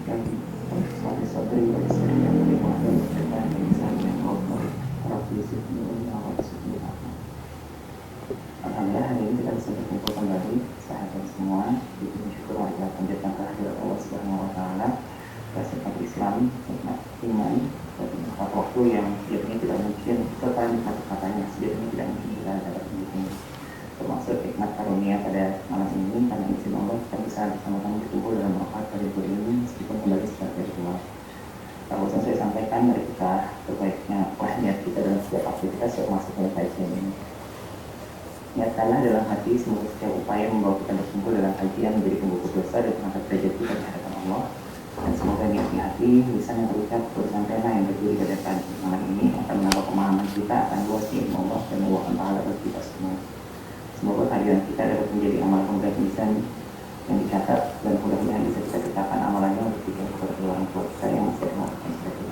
dan sabri wa yassir li amri wahlul 'uqdatam min lisani yafqahu qawli rabbi zidni ilma wa zidni ilma. Alhamdulillah, hari ini kita bisa berkumpul kembali sahabat semua. Kita bersyukur marilah panjatkan kehadirat Allah Subhanahu wa taala, kasih Islam, nikmat iman, dan nikmat waktu yang sejatinya tidak mungkin, serta nikmat katanya sejatinya tidak mungkin kita dapat menghitungnya. Termasuk nikmat karunia pada malam ini, karena izin Allah kita bisa bersama-sama berkumpul dalam rokaat pada hari ini meskipun kembali secara virtual. Kalau saya sampaikan, mari kita terbaiknya niat kita dalam setiap aktivitas yang masuk dalam kajian ini. Niatkanlah dalam hati semoga setiap upaya membawa kita berkumpul dalam kajian menjadi pembuku dosa dan mengangkat derajat kita di hadapan Allah. Dan semoga niat di hati, lisan yang berucap, bersampailah yang berdiri pada malam ini akan menambah pemahaman kita akan luas ilmu Allah dan membawakan pahala bagi kita semua. Semoga kehadiran kita dapat menjadi amal pemuda lisan yang dicatat dan mudah-mudahan bisa kita ceritakan amalannya untuk kita kepada orang tua kita yang masih melakukan seperti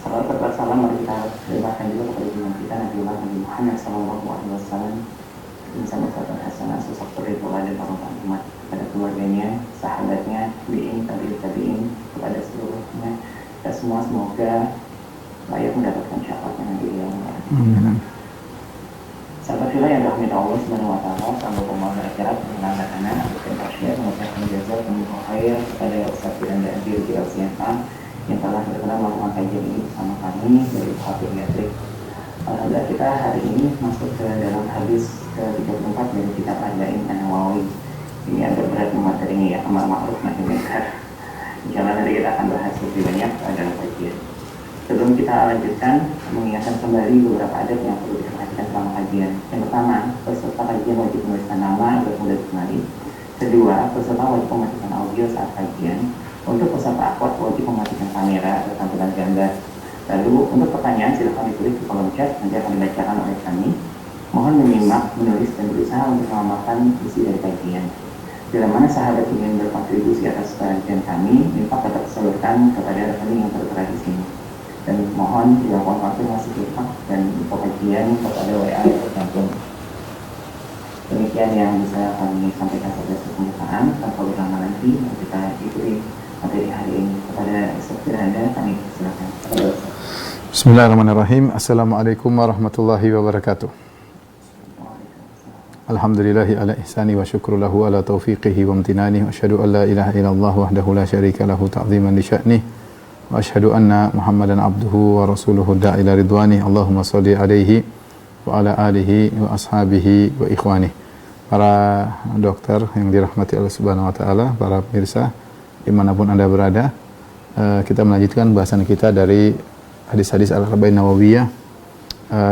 Salam berkat salam mari kita limpahkan juga kepada junjungan kita Nabi Muhammad SAW, insan berkata hasanah, sosok beridola dan panutan umat, kepada keluarganya, sahabatnya, tabi'in, kepada seluruhnya. Kita semua semoga layak mendapatkan syafaatnya nanti yang sahabat fillah yang dirahmati Allah Subhanahu wa taala, sambung pembangunan akhirat mengenangkan anak, dan asyik mengucapkan jazak dan khair kepada Ustaz Firanda Adir di LCMA yang telah berkenan melakukan kajian ini bersama kami dari Hafidh Yatrik. Alhamdulillah, kita hari ini masuk ke dalam hadis ke-34 dari kitab Arba'in An-Nawawi. Ini agak berat materinya ya, amar ma'ruf nahi munkar. Insyaallah nanti kita akan bahas lebih banyak dalam kajian. Sebelum kita lanjutkan, mengingatkan kembali beberapa adab yang perlu diperhatikan selama kajian. Yang pertama, peserta kajian wajib menuliskan nama agar mudah dikenali. Kedua, peserta wajib mematikan audio saat kajian. Untuk peserta akwat wajib mematikan kamera atau tampilan gambar. Lalu untuk pertanyaan silakan ditulis di kolom chat, nanti akan dibacakan oleh kami. Mohon menyimak, menulis dan berusaha untuk mengamalkan isi dari kajian. Bila mana sahabat ingin berkontribusi atas kajian kami, infak dapat disalurkan kepada rekening yang tertera di sini. Dan mohon dilakukan konfirmasi infak dan info kajian kepada WA yang tercantum. Demikian yang bisa kami sampaikan pada pembukaan. Tanpa berlama lagi, kita ikuti materi hari ini. Kepada Ustaz Firanda, kami silakan. Bismillahirrahmanirrahim. Assalamualaikum warahmatullahi wabarakatuh. Alhamdulillahi ala ihsani wa syukru lahu ala taufiqihi wa amtinani wa asyhadu an la ilaha illallah wahdahu la syarika lahu ta'ziman li sya'nih wa asyhadu anna Muhammadan abduhu wa rasuluhu da'ila ridwani. Allahumma shalli alaihi wa ala alihi wa ashabihi wa ikhwani. Para dokter yang dirahmati Allah Subhanahu wa taala, para pemirsa dimanapun Anda berada, kita melanjutkan bahasan kita dari hadis-hadis Al-Arba'in Nawawiyah.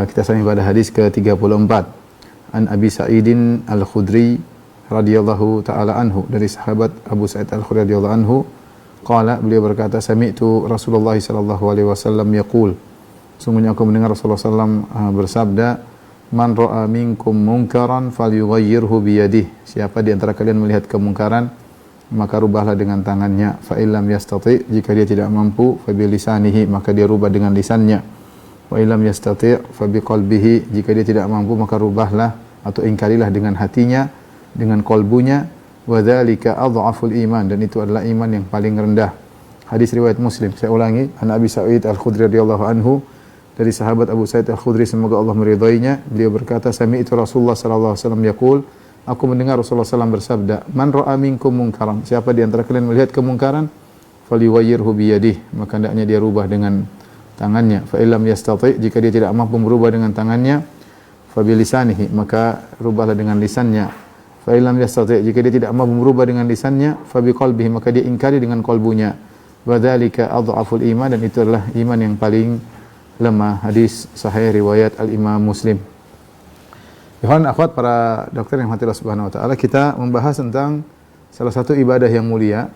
Kita sampai pada hadis ke-34. An Abi Sa'idin Al-Khudri radhiyallahu taala anhu, dari sahabat Abu Sa'id Al-Khudri radhiyallahu anhu, qala, beliau berkata, sami'tu Rasulullah sallallahu alaihi wasallam yaqul, sungguhnya aku mendengar Rasulullah sallallahu bersabda, man ra'a minkum munkaran falyughayyirhu biyadihi, siapa di antara kalian melihat kemungkaran maka rubahlah dengan tangannya. Fa illam yastati, jika dia tidak mampu, fa bilisanihi, maka dia rubah dengan lisannya. Wa illam yastati fa biqalbihi, jika dia tidak mampu maka rubahlah atau ingkarilah dengan hatinya, dengan kolbunya. Wa dzalika adhaful iman, dan itu adalah iman yang paling rendah. Hadis riwayat Muslim. Saya ulangi, an Abi Sa'id Al-Khudri radhiyallahu anhu, dari sahabat Abu Sa'id Al-Khudri semoga Allah meridainya, beliau berkata, sami'tu Rasulullah sallallahu alaihi wasallam yaqul, aku mendengar Rasulullah SAW bersabda, man ra'a minkum munkaran, siapa di antara kalian melihat kemungkaran, falyughayyirhu biyadihi, maka hendaknya dia rubah dengan tangannya. Fa illam yastati, jika dia tidak mampu merubah dengan tangannya, fa bilisanihi, maka rubahlah dengan lisannya. Fa illam yastati, jika dia tidak mampu merubah dengan lisannya, fa biqalbihi, maka dia ingkari dengan kolbunya. Wa dzalika adhaful iman, dan itu adalah iman yang paling lemah. Hadis sahih riwayat Al-Imam Muslim. Ikhwan akhwat para dokter yang mati Allah Subhanahu wa taala, kita membahas tentang salah satu ibadah yang mulia,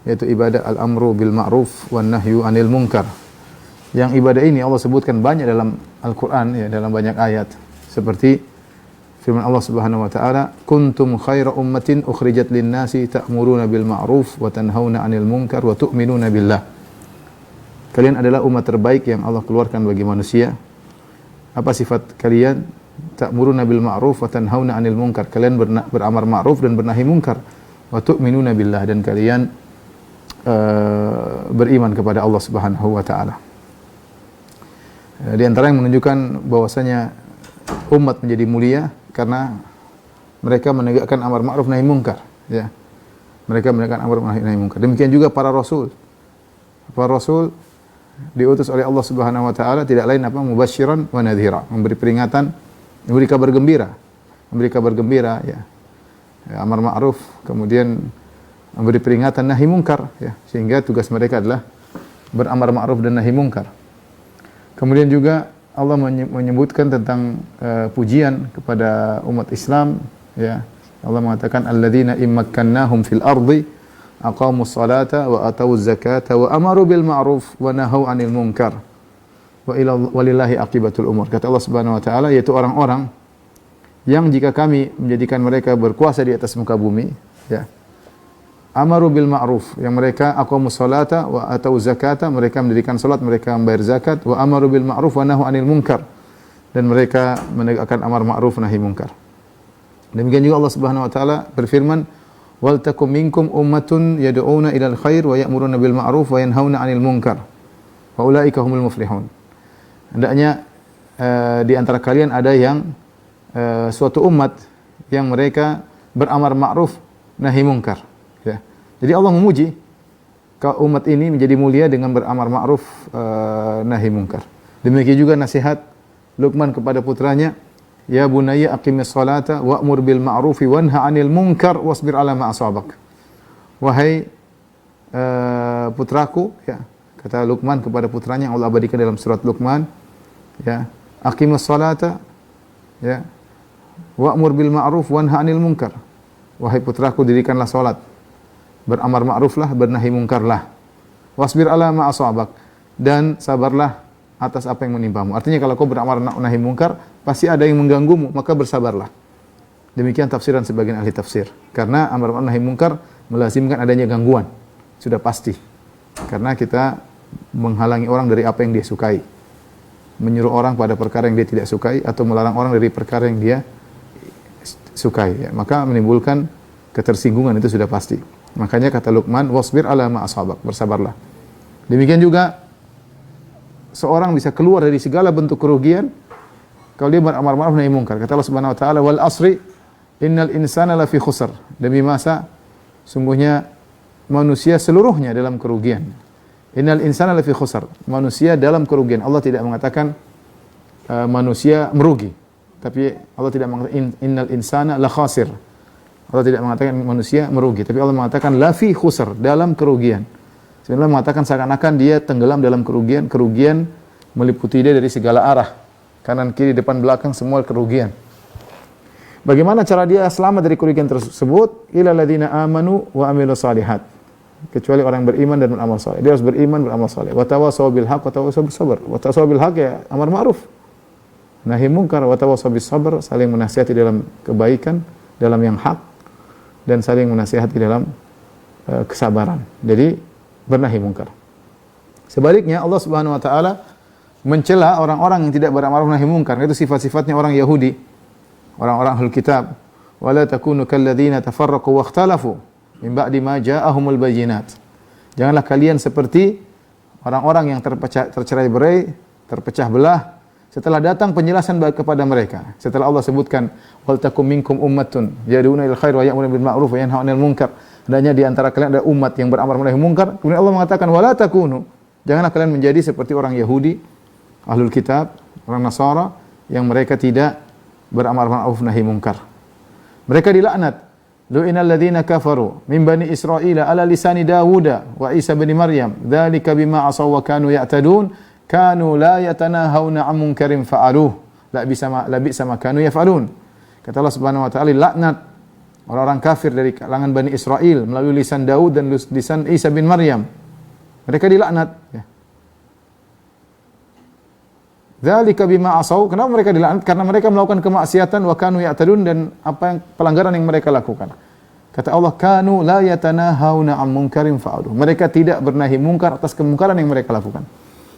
yaitu ibadah al-amru bil ma'ruf wan nahyu 'anil munkar. Yang ibadah ini Allah sebutkan banyak dalam Al-Qur'an, ya, dalam banyak ayat. Seperti firman Allah Subhanahu wa taala, kuntum khaira ummatin ukhrijat lin-nasi ta'muruna bil ma'ruf wa tanhauna 'anil munkar wa tu'minuna billah. Kalian adalah umat terbaik yang Allah keluarkan bagi manusia. Apa sifat kalian? Ta'muruna bil ma'ruf wa tanhauna 'anil munkar. Kalian beramar ma'ruf dan bernahi munkar. Wa tu'minuna billah, dan kalian beriman kepada Allah Subhanahu wa taala. Di antara yang menunjukkan bahwasanya umat menjadi mulia karena mereka menegakkan amar ma'ruf nahi munkar, ya. Mereka menegakkan amar ma'ruf nahi munkar. Demikian juga para rasul. Para rasul diutus oleh Allah Subhanahu wa taala tidak lain apa mubasysyiran wa nadhira, memberi peringatan, memberi kabar gembira, ya. Amar ma'ruf, kemudian memberi peringatan nahi munkar, ya. Sehingga tugas mereka adalah beramar ma'ruf dan nahi munkar. Kemudian juga Allah menyebutkan tentang pujian kepada umat Islam, ya. Allah mengatakan alladzina immakkannahum fil ardi aqamus salata wa atawuz zakata wa amaru bil ma'ruf wa nahau 'anil munkar wa walillahi aqibatul umur. Kata Allah Subhanahu wa taala, yaitu orang-orang yang jika kami menjadikan mereka berkuasa di atas muka bumi, ya. Amaru bil ma'ruf, yang mereka aqamus salata wa atawuz zakata, mereka mendirikan salat, mereka membayar zakat, wa amaru bil ma'ruf wa nahu 'anil munkar, dan mereka menegakkan amar ma'ruf nahi munkar. Demikian juga Allah Subhanahu wa taala berfirman, wal takum minkum ummatun yad'una ilal khair wa ya'muruna bil ma'ruf wa yanhauna 'anil munkar wa ulaika humul muflihun. Hendaknya di antara kalian ada yang suatu umat yang mereka beramar ma'ruf nahi munkar, ya. Jadi Allah memuji umat ini menjadi mulia dengan beramar ma'ruf nahi munkar. Demikian juga nasihat Luqman kepada putranya, ya bunayya aqimis salata wa'mur bil ma'rufi wanha 'anil munkar wasbir 'ala ma asabak. Wahai putraku, ya, kata Luqman kepada putranya yang Allah abadikan dalam surat Luqman, ya, aqimis salata, ya, wa'mur bil ma'ruf wanha 'anil munkar. Wahai putraku, dirikanlah salat, beramar ma'ruflah, bernahi mungkarlah. Wasbir 'ala ma asabak, dan sabarlah atas apa yang menimpamu. Artinya kalau kau beramar nahi mungkar, pasti ada yang mengganggumu, maka bersabarlah. Demikian tafsiran sebagian ahli tafsir. Karena amar ma'ruf nahi mungkar melazimkan adanya gangguan. Sudah pasti. Karena kita menghalangi orang dari apa yang dia sukai. Menyuruh orang pada perkara yang dia tidak sukai, atau melarang orang dari perkara yang dia sukai, ya. Maka menimbulkan ketersinggungan, itu sudah pasti. Makanya kata Luqman, wasbir 'ala ma asabak, bersabarlah. Demikian juga seorang bisa keluar dari segala bentuk kerugian kalau dia beramar ma'ruf nahi munkar. Kata Allah Subhanahu wa taala, wal asri innal insana lafi khusr. Demi masa sungguhnya manusia seluruhnya dalam kerugian. Innal insana lafi khusr. Manusia dalam kerugian. Allah tidak mengatakan manusia merugi. Tapi Allah tidak mengatakan innal insana la khasir. Allah tidak mengatakan manusia merugi, tapi Allah mengatakan lafi khusr, dalam kerugian. Sebenarnya mengatakan seakan-akan dia tenggelam dalam kerugian, kerugian meliputi dia dari segala arah. Kanan, kiri, depan, belakang, semua kerugian. Bagaimana cara dia selamat dari kerugian tersebut? Ilal ladzina amanu wa amilus shalihat. Kecuali orang yang beriman dan beramal saleh. Dia harus beriman, beramal saleh. Wa tawassaw bil haqq wa tawassaw bis sabr. Wa tawassaw bil haqq, ya, amar ma'ruf nahi munkar, wa tawassaw bis sabr, saling menasihati dalam kebaikan, dalam yang hak, dan saling menasihati dalam kesabaran. Jadi bernahi munkar. Sebaliknya Allah Subhanahu wa taala mencela orang-orang yang tidak beramar ma'ruf nahi munkar. Itu sifat-sifatnya orang Yahudi, orang-orang Ahlul Kitab. Wala takunu kalladzina tafarraqu wa ikhtalafu min ba'di ma ja'ahumul bayyinat. Janganlah kalian seperti orang-orang yang tercerai-berai, terpecah belah setelah datang penjelasan kepada mereka. Setelah Allah sebutkan wal takum minkum ummatun yad'una ilal khair wa ya'muruna bil ma'ruf wa yanhauna 'anil munkar. Adanya di antara kalian ada umat yang beramar nahi munkar. Kemudian Allah mengatakan wala takunu, janganlah kalian menjadi seperti orang Yahudi, Ahlul Kitab, orang Nasara yang mereka tidak beramar ma'ruf nahi munkar. Mereka dilaknat. Lu'inal ladzina kafaru min bani Israila ala lisani Dawuda wa Isa bin Maryam. Dzalika bima asaw wa kanu ya'tadun. Kanu la yatanahawna 'an munkarin fa'aluh. La bi'sa ma kanu yaf'alun. Kata Allah Subhanahu wa taala, laknat orang-orang kafir dari kalangan Bani Israel melalui lisan Daud dan lisan Isa bin Maryam. Mereka dilaknat, ya. Dzalika bima asaw. Kenapa mereka dilaknat? Karena mereka melakukan kemaksiatan, wa kanu ya'tadun, dan apa yang pelanggaran yang mereka lakukan. Kata Allah, kanu la yatanahawna 'an munkarin fa'aluh. Mereka tidak bernahi mungkar atas kemungkaran yang mereka lakukan.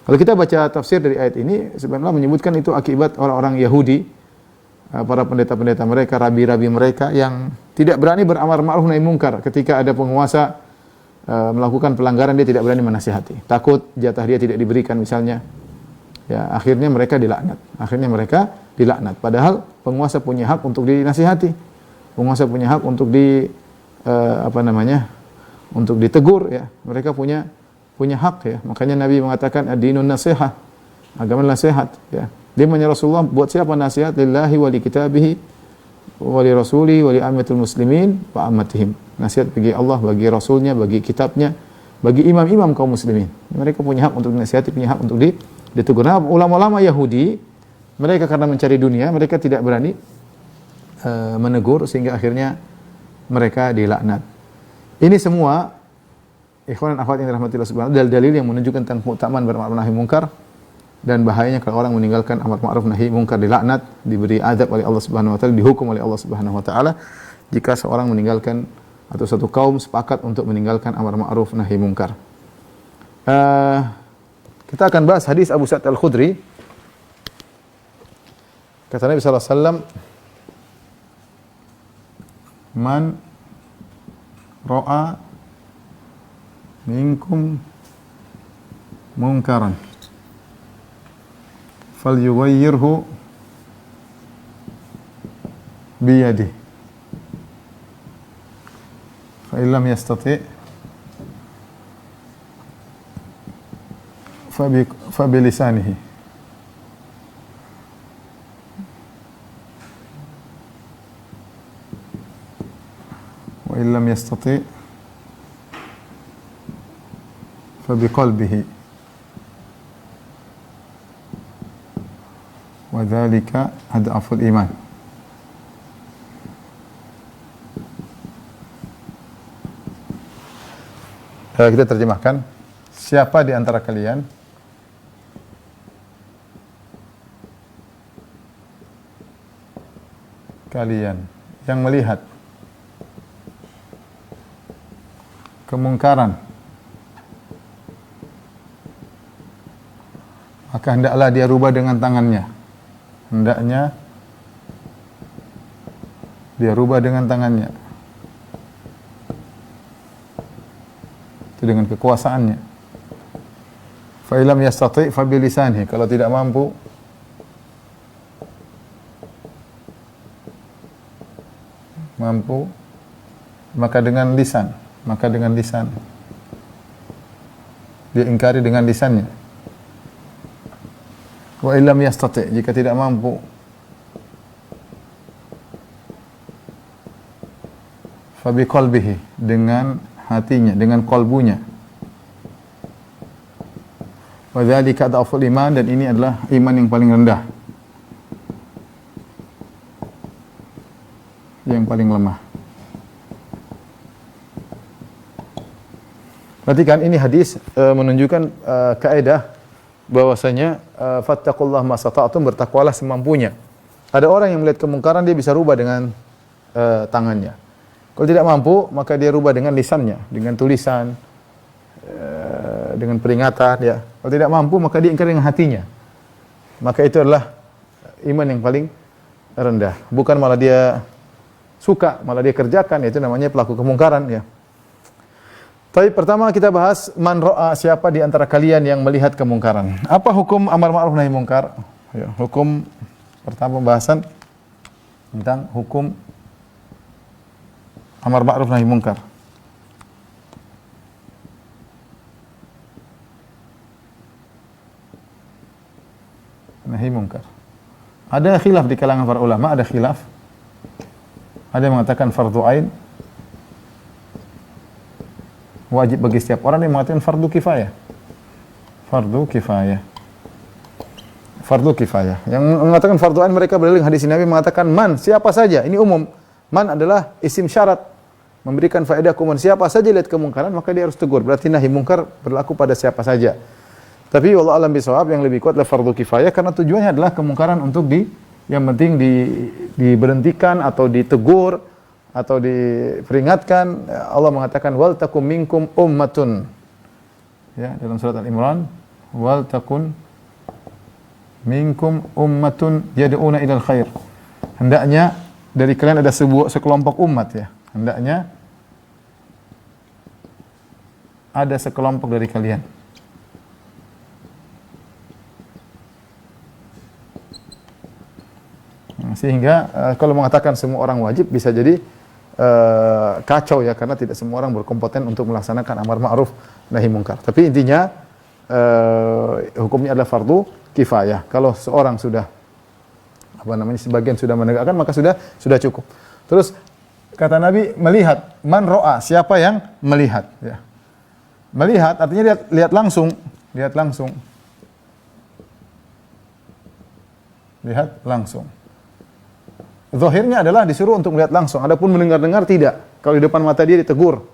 Kalau kita baca tafsir dari ayat ini, sebenarnya menyebutkan itu akibat orang-orang Yahudi, para pendeta-pendeta mereka, rabi-rabi mereka yang tidak berani beramar ma'ruf nahi munkar ketika ada penguasa melakukan pelanggaran, dia tidak berani menasihati. Takut jatah dia tidak diberikan misalnya. Ya, akhirnya mereka dilaknat. Padahal penguasa punya hak untuk dinasihati. Penguasa punya hak untuk untuk ditegur ya. Mereka punya hak ya. Makanya Nabi mengatakan ad-dinun nasihah. Agama nasihat ya. Dia menyuruh Rasulullah, buat siapa nasihat? Lillahi wa li kitabihi wa li rasuli wa li ammatil muslimin wa ammatihim. Nasihat bagi Allah, bagi Rasulnya, bagi kitabnya, bagi imam-imam kaum muslimin. Mereka punya hak untuk dinasihati, punya hak untuk ditegur. Nah, ulama-ulama Yahudi, mereka karena mencari dunia, mereka tidak berani menegur, sehingga akhirnya mereka dilaknat. Ini semua ikhwan dan akhwat yang dirahmati Allah Subhanahu wa taala, dalil yang menunjukkan tentang keutamaan berma'ruf nahi munkar dan bahayanya kalau orang meninggalkan amar ma'ruf nahi munkar, dilaknat, diberi azab oleh Allah Subhanahu wa taala, dihukum oleh Allah Subhanahu wa taala jika seorang meninggalkan atau satu kaum sepakat untuk meninggalkan amar ma'ruf nahi munkar. Kita akan bahas hadis Abu Sa'id Al-Khudri. Kata Nabi sallallahu alaihi wasallam, "Man ra'a minkum munkaran falyughayyirhu biyadihi fa in lam yastati' fa bilisanihi wa in lam yastati' fa biqalbihi wa dzalika adhaful iman." Kita terjemahkan, siapa di antara kalian yang melihat kemungkaran, maka hendaklah dia rubah dengan tangannya. Hendaknya dia rubah dengan tangannya. Itu dengan kekuasaannya. Fa illam yastati' fa bilisanihi. Kalau tidak mampu, maka dengan lisan. Dia ingkari dengan lisannya. Wa illam yastati', jika tidak mampu, fa biqalbihi, dengan hatinya, dengan qalbunya. Wa dzalika adhaful iman, dan ini adalah iman yang paling rendah, yang paling lemah. Perhatikan, ini hadis menunjukkan kaidah bahwasanya fattaqullaha masata'tum, bertakwalah semampunya. Ada orang yang melihat kemungkaran, dia bisa rubah dengan tangannya. Kalau tidak mampu, maka dia rubah dengan lisannya, dengan tulisan, dengan peringatan ya. Kalau tidak mampu, maka dia ingkar dengan hatinya. Maka itu adalah iman yang paling rendah. Bukan malah dia suka, malah dia kerjakan, itu namanya pelaku kemungkaran ya. Tapi pertama kita bahas man ra'a, siapa di antara kalian yang melihat kemungkaran. Apa hukum amar ma'ruf nahi munkar? Ya, hukum pertama pembahasan tentang hukum amar ma'ruf nahi munkar. Nahi munkar. Ada khilaf di kalangan para ulama, ada khilaf. Ada yang mengatakan fardhu ain, wajib bagi setiap orang, yang mengatakan fardu kifayah. Fardu kifayah. Yang mengatakan fardu ain, mereka berdalil hadis Nabi mengatakan man, siapa saja. Ini umum. Man adalah isim syarat, memberikan faedah umum. Siapa saja lihat kemungkaran, maka dia harus tegur. Berarti nahi munkar berlaku pada siapa saja. Tapi wallahu alam bisawab, yang lebih kuat adalah fardu kifayah, karena tujuannya adalah kemungkaran untuk yang penting diberhentikan atau ditegur atau diperingatkan. Allah mengatakan wal takum minkum ummatun, ya, dalam surat Al-Imran, wal takun minkum ummatun yad'una ilal khair. Hendaknya dari kalian ada sekelompok umat ya. Hendaknya ada sekelompok dari kalian. Sehingga kalau mengatakan semua orang wajib bisa jadi kacau ya, karena tidak semua orang berkompeten untuk melaksanakan amar ma'ruf nahi munkar. Tapi intinya hukumnya adalah fardu kifayah. Kalau seorang sudah sebagian sudah menegakkan, maka sudah cukup. Terus kata Nabi, melihat, man ro'a, siapa yang melihat ya. Melihat artinya lihat langsung. Lihat langsung. Zahirnya adalah disuruh untuk melihat langsung. Adapun mendengar-dengar tidak. Kalau di depan mata dia ditegur.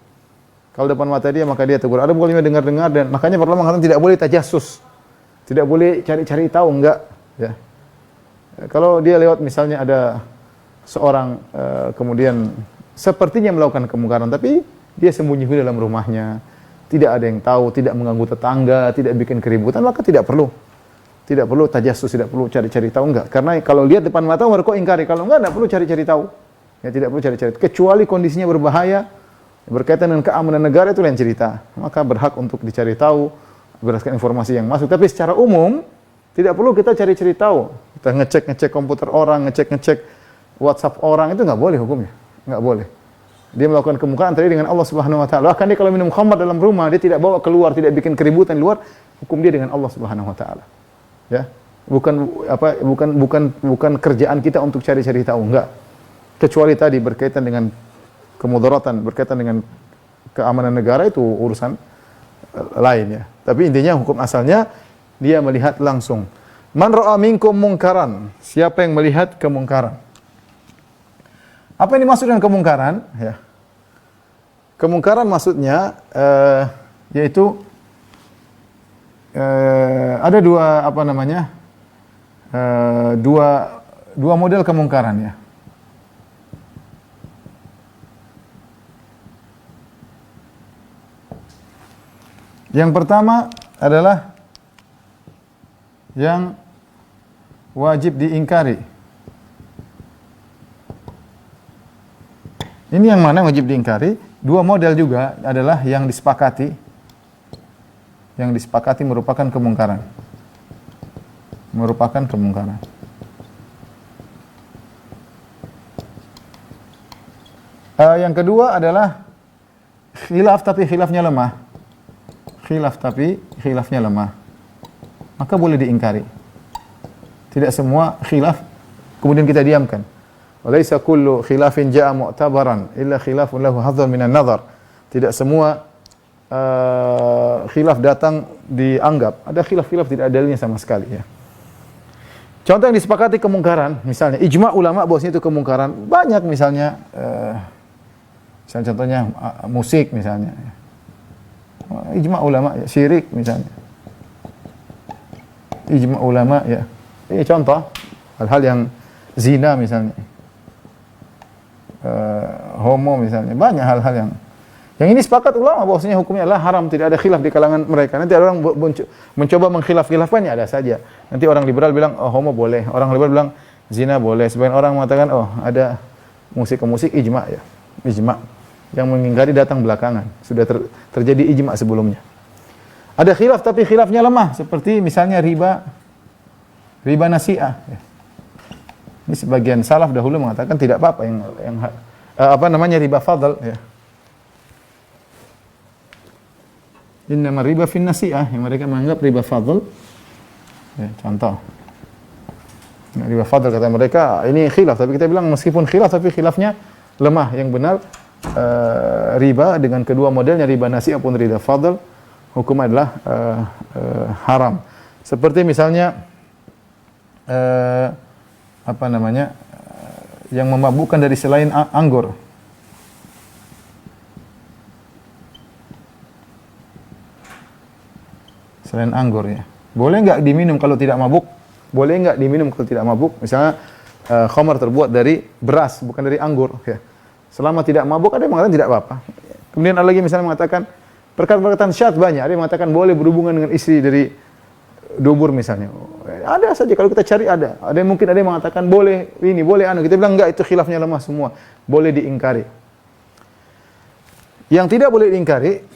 Kalau depan mata dia maka dia tegur. Ada boleh dengar-dengar, dan makanya para ulama mengatakan tidak boleh tajassus. Tidak boleh cari-cari tahu, enggak ya. Kalau dia lewat misalnya ada seorang kemudian sepertinya melakukan kemungkaran, tapi dia sembunyi di dalam rumahnya, tidak ada yang tahu, tidak mengganggu tetangga, tidak bikin keributan, maka tidak perlu tajassus, tidak perlu cari-cari tahu, enggak. Karena kalau lihat depan mata baru kok ingkari, kalau enggak perlu cari-cari tahu. Ya, tidak perlu cari-cari. Kecuali kondisinya berbahaya, berkaitan dengan keamanan negara, itu lain cerita. Maka berhak untuk dicari tahu berdasarkan informasi yang masuk. Tapi secara umum tidak perlu kita cari-cari tahu. Kita ngecek komputer orang, ngecek WhatsApp orang, itu enggak boleh hukumnya. Enggak boleh. Dia melakukan kemungkaran tadi dengan Allah Subhanahu wa taala. Bahkan dia kalau minum khamar dalam rumah, dia tidak bawa keluar, tidak bikin keributan di luar, hukum dia dengan Allah Subhanahu wa taala. Ya. Bukan kerjaan kita untuk cari-cari tahu, enggak. Kecuali tadi berkaitan dengan kemudaratan, berkaitan dengan keamanan negara, itu urusan lain ya. Tapi intinya hukum asalnya dia melihat langsung. Man ra'a minkum mungkaran, siapa yang melihat kemungkaran. Apa yang dimaksud dengan kemungkaran? Ya. Kemungkaran maksudnya yaitu ada dua model kemungkaran ya. Yang pertama adalah yang wajib diingkari. Ini yang mana wajib diingkari? Dua model juga adalah yang disepakati. Yang disepakati merupakan kemungkaran. Merupakan kemungkaran. Yang kedua adalah khilaf tapi khilafnya lemah. Khilaf tapi khilafnya lemah. Maka boleh diingkari. Tidak semua khilaf kemudian kita diamkan. Walaysa kullu khilafin jaa mu'tabaran illa khilafun lahu hadzun minan nazar. Tidak semua khilaf datang dianggap. Ada khilaf-khilaf tidak ada dalilnya sama sekali ya. Contoh yang disepakati kemungkaran, misalnya ijma' ulama bahwasanya itu kemungkaran. Banyak misalnya contohnya musik misalnya. Ijma' ulama ya, syirik misalnya. Ijma' ulama ya. Ini contoh hal-hal yang zina misalnya. Homo misalnya, banyak hal-hal yang ini sepakat ulama bahwasanya hukumnya adalah haram, tidak ada khilaf di kalangan mereka. Nanti ada orang mencoba mengkhilaf-khilafkannya, ada saja. Nanti orang liberal bilang oh homo boleh, orang liberal bilang zina boleh. Sebagian orang mengatakan oh ada musik ke musik, ijma ya. Ijma. Yang mengingkari datang belakangan, sudah terjadi ijma sebelumnya. Ada khilaf tapi khilafnya lemah, seperti misalnya riba nasi'ah ya. Ini sebagian salaf dahulu mengatakan tidak apa-apa yang riba fadl ya. Innama riba fin nasi'ah, yang mereka menganggap riba fadl. Ya, contoh. Riba fadl kata mereka ini khilaf, tapi kita bilang meskipun khilaf tapi khilafnya lemah. Yang benar riba dengan kedua modelnya, riba nasi'ah pun riba fadl, hukum adalah haram. Seperti misalnya yang memabukkan dari selain anggur. Selain anggur ya. Boleh enggak diminum kalau tidak mabuk? Boleh enggak diminum kalau tidak mabuk? Misalnya khamar terbuat dari beras, bukan dari anggur ya. Selama tidak mabuk, ada yang mengatakan tidak apa-apa. Kemudian ada lagi misalnya mengatakan perkataan syadz banyak. Ada yang mengatakan boleh berhubungan dengan istri dari dubur misalnya. Ada saja kalau kita cari ada. Ada yang mungkin ada yang mengatakan boleh ini, boleh anu. Kita bilang enggak, itu khilafnya lemah semua. Boleh diingkari. Yang tidak boleh diingkari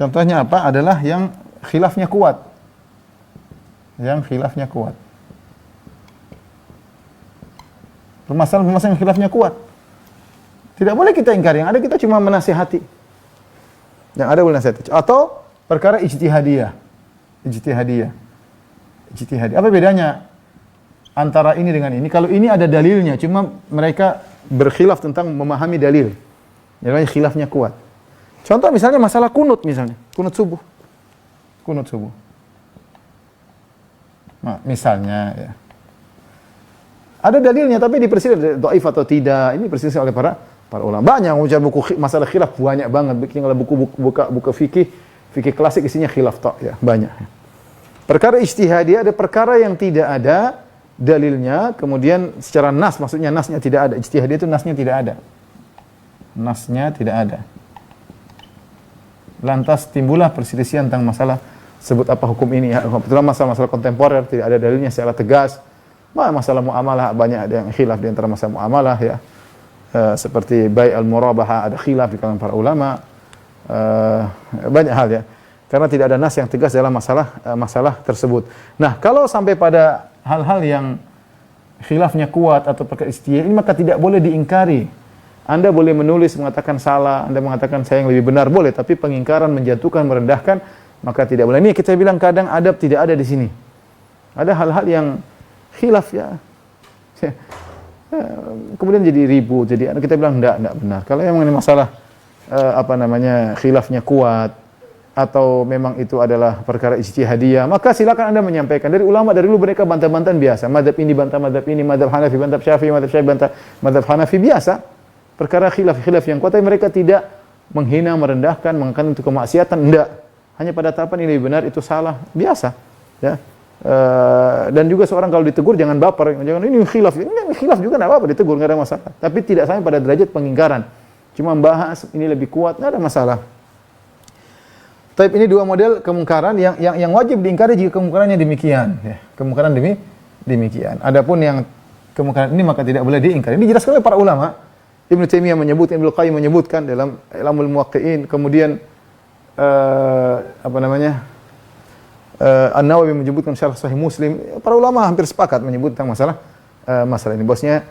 Contohnya apa? Adalah yang khilafnya kuat. Yang khilafnya kuat. Permasalahan-permasalahan yang khilafnya kuat. Tidak boleh kita ingkari. Yang ada kita cuma menasihati. Yang ada boleh nasihati. Atau perkara ijtihadiyah. Ijtihadiyah. Apa bedanya antara ini dengan ini? Kalau ini ada dalilnya, cuma mereka berkhilaf tentang memahami dalil. Namanya khilafnya kuat. Contoh misalnya masalah kunut misalnya, kunut subuh. Kunut subuh. Nah, misalnya ya. Ada dalilnya tapi diperselisihkan dhaif atau tidak. Ini diperselisihkan oleh para ulama. Banyak ujar buku masalah khilaf banyak banget. Kalau buka fikih klasik isinya khilaf tok ya, banyak. Perkara ijtihadiyah ada perkara yang tidak ada dalilnya, kemudian secara nas, maksudnya nasnya tidak ada. Ijtihadiyah itu nasnya tidak ada. Nasnya tidak ada. Lantas timbullah perselisihan tentang masalah sebut apa hukum ini ya. Betul masalah kontemporer tidak ada dalilnya secara tegas. Masalah muamalah banyak ada yang khilaf di antara masalah muamalah ya. Seperti bai' al-murabahah ada khilaf di kalangan para ulama. Banyak hal ya. Karena tidak ada nas yang tegas dalam masalah tersebut. Nah, kalau sampai pada hal-hal yang khilafnya kuat atau perkara ijtihad ini maka tidak boleh diingkari. Anda boleh menulis mengatakan salah, Anda mengatakan saya yang lebih benar boleh, tapi pengingkaran, menjatuhkan, merendahkan maka tidak boleh. Ini kita bilang kadang adab tidak ada di sini. Ada hal-hal yang khilaf ya. Kemudian jadi ribut, jadi kita bilang enggak benar. Kalau memang ini masalah khilafnya kuat atau memang itu adalah perkara ijtihadiyah, maka silakan Anda menyampaikan. Dari ulama dari dulu mereka bantah-bantahan biasa. Mazhab ini bantah mazhab ini, mazhab Hanafi bantah Syafi'i, mazhab Syafi'i bantah mazhab Hanafi biasa. Perkara khilaf yang kuat, tapi mereka tidak menghina, merendahkan, mengatakan itu kemaksiatan, enggak. Hanya pada tahapan ini benar, itu salah, biasa. Ya. Dan juga seorang kalau ditegur jangan baper, jangan ini khilaf juga enggak apa-apa ditegur, enggak ada masalah. Tapi tidak sampai pada derajat pengingkaran. Cuma membahas ini lebih kuat, enggak ada masalah. Tapi ini dua model kemungkaran yang wajib diingkari jika kemungkarannya demikian, ya. Kemungkaran demikian. Adapun yang kemungkaran ini maka tidak boleh diingkari. Ini jelas oleh para ulama. Ibnu Taimiyah menyebutkan, Ibnu Qayyim menyebutkan dalam Ilamul Muwaqqi'in, kemudian An-Nawawi menyebutkan syarah Sahih Muslim. Para ulama hampir sepakat menyebut tentang masalah ini. Bosnya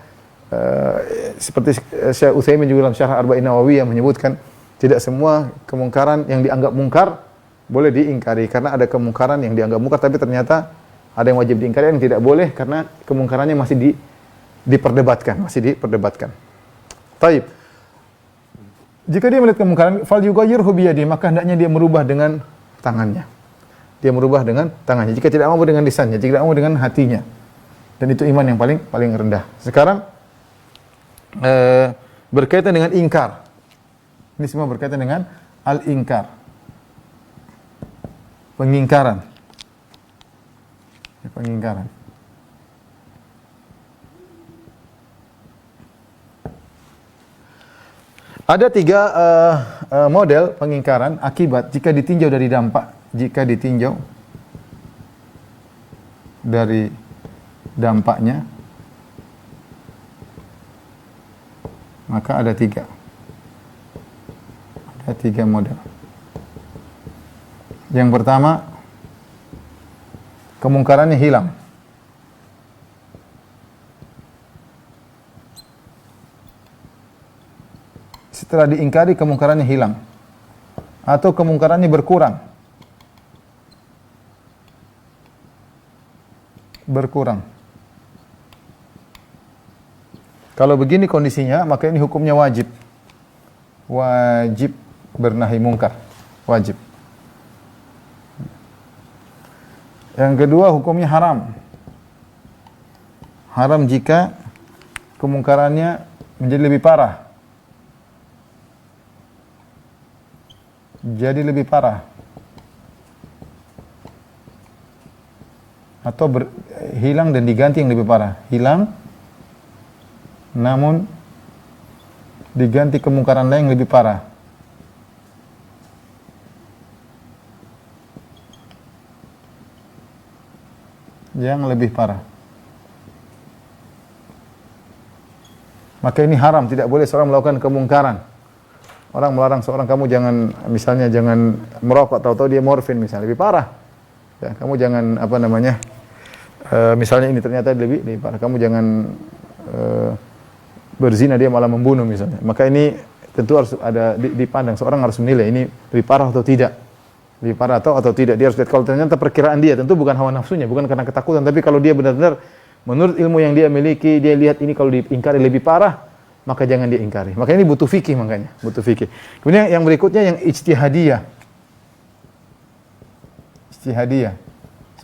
seperti Syekh Utsaimin juga dalam syarah Arba'in Nawawiyah menyebutkan tidak semua kemungkaran yang dianggap mungkar boleh diingkari karena ada kemungkaran yang dianggap mungkar tapi ternyata ada yang wajib diingkari yang tidak boleh karena kemungkarannya masih diperdebatkan. Taib. Jika dia melihat kemungkaran, fal yughayyirhu biyadihi, maka hendaknya dia merubah dengan tangannya. Jika tidak mampu dengan lisannya, jika tidak mampu dengan hatinya. Dan itu iman yang paling rendah. Sekarang berkaitan dengan ingkar. Ini semua berkaitan dengan al-ingkar. Pengingkaran. Ada tiga model pengingkaran akibat jika ditinjau dari dampak. Jika ditinjau dari dampaknya, maka ada tiga. Ada tiga model. Yang pertama, kemungkarannya hilang. Setelah diingkari kemungkarannya hilang atau kemungkarannya berkurang. Kalau begini kondisinya maka ini hukumnya wajib bernahi mungkar, wajib. Yang kedua hukumnya haram jika kemungkarannya menjadi lebih parah. Atau hilang dan diganti yang lebih parah. Hilang namun diganti kemungkaran lain yang lebih parah. Maka ini haram, tidak boleh seorang melakukan kemungkaran. Orang melarang seorang, kamu jangan, misalnya jangan merokok, tahu-tahu dia morfin misalnya, lebih parah. Ya, kamu jangan apa namanya, misalnya ini ternyata lebih parah. Kamu jangan berzina, dia malah membunuh misalnya. Maka ini tentu harus ada dipandang, seorang harus menilai ini lebih parah atau tidak. Lebih parah atau tidak. Dia harus lihat kalau ternyata perkiraan dia, tentu bukan hawa nafsunya, bukan karena ketakutan, tapi kalau dia benar-benar menurut ilmu yang dia miliki, dia lihat ini kalau diingkari lebih parah, maka jangan diingkari. Maka ini butuh fikih, makanya butuh fikih. Kemudian yang berikutnya yang ijtihadiyah. Ijtihadiyah.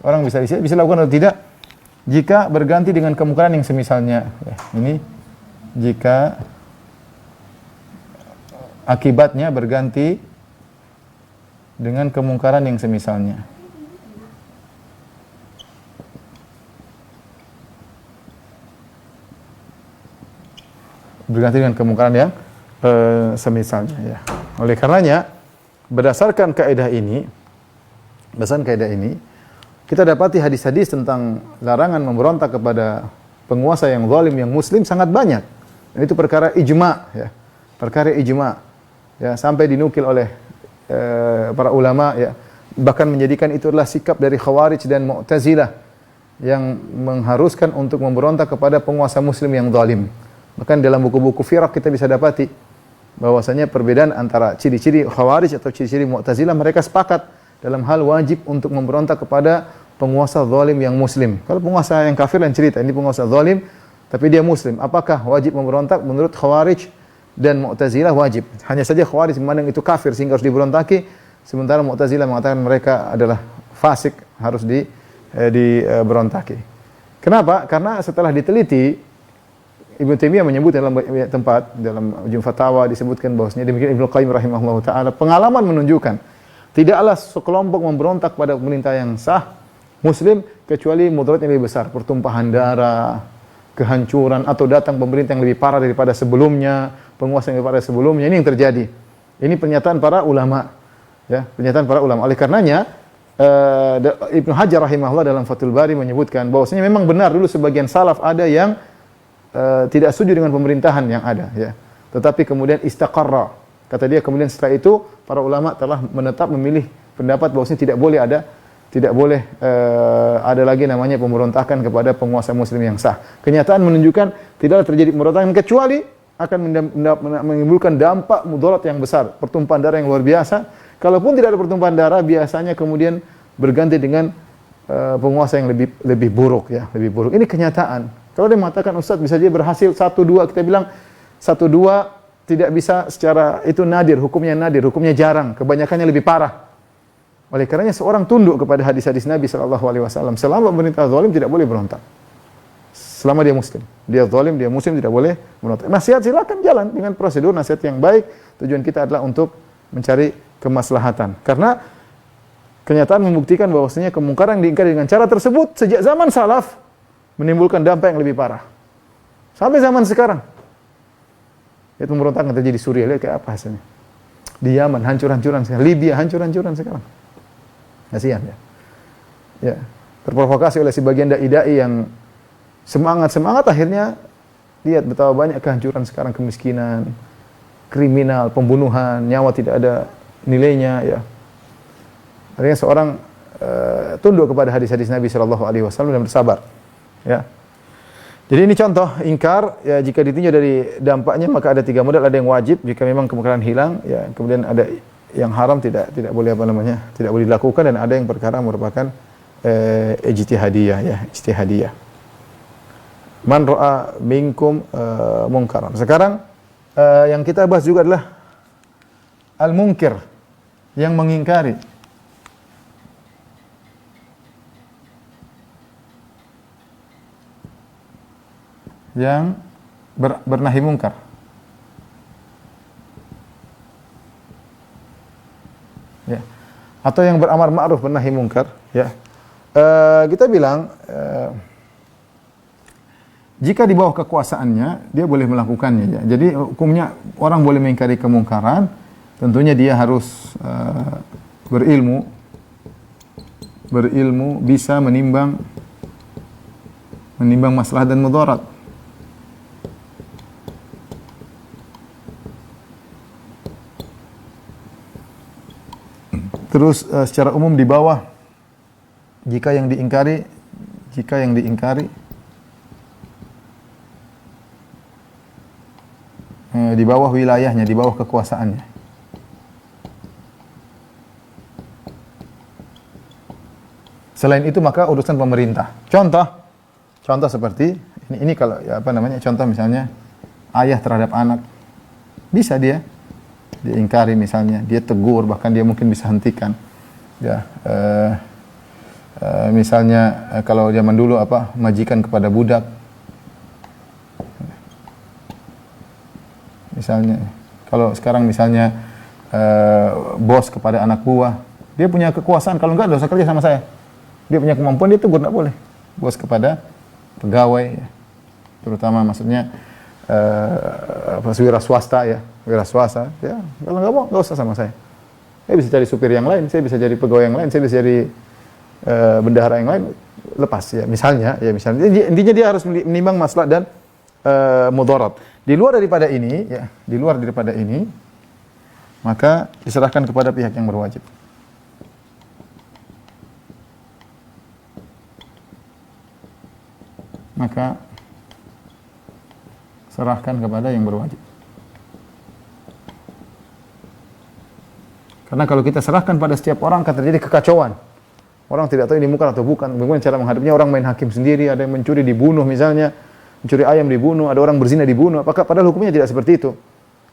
Seorang bisa lakukan atau tidak jika berganti dengan kemungkaran yang semisalnya. Ya, ini jika akibatnya berganti dengan kemungkaran yang semisalnya. Berganti dengan kemungkaran yang semisalnya, ya. Oleh karenanya, berdasarkan kaidah ini, kita dapati hadis-hadis tentang larangan memberontak kepada penguasa yang zalim, yang muslim sangat banyak. Dan itu perkara ijma, ya. Perkara ijma, ya, sampai dinukil oleh para ulama, ya, bahkan menjadikan itu adalah sikap dari Khawarij dan Mu'tazilah yang mengharuskan untuk memberontak kepada penguasa muslim yang zalim. Bahkan dalam buku-buku firaq kita bisa dapati bahwasanya perbedaan antara ciri-ciri Khawarij atau ciri-ciri Mu'tazilah, mereka sepakat dalam hal wajib untuk memberontak kepada penguasa zalim yang muslim. Kalau penguasa yang kafir lain cerita, ini penguasa zalim tapi dia muslim, apakah wajib memberontak? Menurut Khawarij dan Mu'tazilah wajib. Hanya saja Khawarij memandang itu kafir sehingga harus diberontaki, sementara Mu'tazilah mengatakan mereka adalah fasik, harus diberontaki. Kenapa? Karena setelah diteliti, Ibnu Taimiyah menyebut dalam tempat, dalam Majmu' Fatawa disebutkan bahwasanya demikian Ibnu Qayyim rahimahullahu taala, pengalaman menunjukkan tidaklah sekelompok memberontak pada pemerintah yang sah muslim kecuali mudarat yang lebih besar, pertumpahan darah, kehancuran, atau datang pemerintah yang lebih parah daripada sebelumnya, penguasa yang lebih parah sebelumnya. Ini yang terjadi. Ini pernyataan para ulama, ya, pernyataan para ulama. Oleh karenanya Ibnu Hajar rahimahullah dalam Fathul Bari menyebutkan bahwasanya memang benar dulu sebagian salaf ada yang tidak setuju dengan pemerintahan yang ada, ya. Tetapi kemudian istaqarra. Kata dia kemudian setelah itu para ulama telah menetap memilih pendapat bahwasanya tidak boleh ada lagi namanya pemberontakan kepada penguasa muslim yang sah. Kenyataan menunjukkan tidaklah terjadi pemberontakan kecuali akan menimbulkan dampak mudarat yang besar, pertumpahan darah yang luar biasa. Kalaupun tidak ada pertumpahan darah, biasanya kemudian berganti dengan penguasa yang lebih buruk, ya, lebih buruk. Ini kenyataan. Kalau dia mengatakan Ustaz bisa dia berhasil 1-2, kita bilang 1-2 tidak bisa secara itu nadir, hukumnya jarang, kebanyakannya lebih parah. Oleh karenanya seorang tunduk kepada hadis-hadis Nabi sallallahu alaihi wasallam. Selama pemerintah zalim tidak boleh berontak. Selama dia muslim. Dia zalim, dia muslim tidak boleh berontak. Nasihat silakan jalan dengan prosedur nasihat yang baik. Tujuan kita adalah untuk mencari kemaslahatan. Karena kenyataan membuktikan bahwasanya kemungkaran yang diingkari dengan cara tersebut sejak zaman salaf menimbulkan dampak yang lebih parah. Sampai zaman sekarang. Itu pemberontakan terjadi di Suriah, lihat kayak apa hasilnya. Di Yaman hancur-hancuran sekarang, Libya hancur-hancuran sekarang. Kasihan, ya. Ya, terprovokasi oleh sebagian dai-dai yang semangat akhirnya lihat betapa banyak kehancuran sekarang, kemiskinan, kriminal, pembunuhan, nyawa tidak ada nilainya, ya. Akhirnya seorang tunduk kepada hadis-hadis Nabi sallallahu alaihi wasallam dan bersabar. Ya. Jadi ini contoh ingkar, ya, jika ditinjau dari dampaknya maka ada 3 model, ada yang wajib jika memang kemungkaran hilang, ya, kemudian ada yang haram tidak boleh tidak boleh dilakukan, dan ada yang perkara merupakan ijtihadiyah, ya, ijtihadiyah. Man ra'a minkum munkaran. Sekarang yang kita bahas juga adalah al-munkir, yang mengingkari. Yang bernahi mungkar. Ya. Atau yang beramar ma'ruf bernahi mungkar, ya. Kita bilang jika di bawah kekuasaannya dia boleh melakukannya, ya. Jadi hukumnya orang boleh mengingkari kemungkaran, tentunya dia harus berilmu bisa menimbang maslahat dan mudarat. Terus secara umum di bawah, jika yang diingkari di bawah wilayahnya, di bawah kekuasaannya. Selain itu maka urusan pemerintah. Contoh seperti ini kalau ya apa namanya? Contoh misalnya ayah terhadap anak, bisa dia diingkari misalnya, dia tegur, bahkan dia mungkin bisa hentikan. Ya, misalnya kalau zaman dulu apa, majikan kepada budak. Misalnya, kalau sekarang misalnya bos kepada anak buah, dia punya kekuasaan, kalau enggak, dosa kerja sama saya. Dia punya kemampuan, dia tegur, enggak boleh. Bos kepada pegawai, ya. Terutama maksudnya wira swasta ya, ya. Kalau enggak mau, enggak usah sama saya. Saya bisa cari supir yang lain, saya bisa jadi pegawai yang lain, saya bisa jadi bendahara yang lain, lepas ya. Misalnya, intinya dia harus menimbang maslahat dan mudarat. Di luar daripada ini, maka diserahkan kepada pihak yang berwajib. Maka serahkan kepada yang berwajib. Karena kalau kita serahkan pada setiap orang akan terjadi kekacauan. Orang tidak tahu ini mungkar atau bukan. Bagaimana cara menghadapinya? Orang main hakim sendiri, ada yang mencuri dibunuh misalnya, mencuri ayam dibunuh, ada orang berzina dibunuh. Apakah padahal hukumnya tidak seperti itu?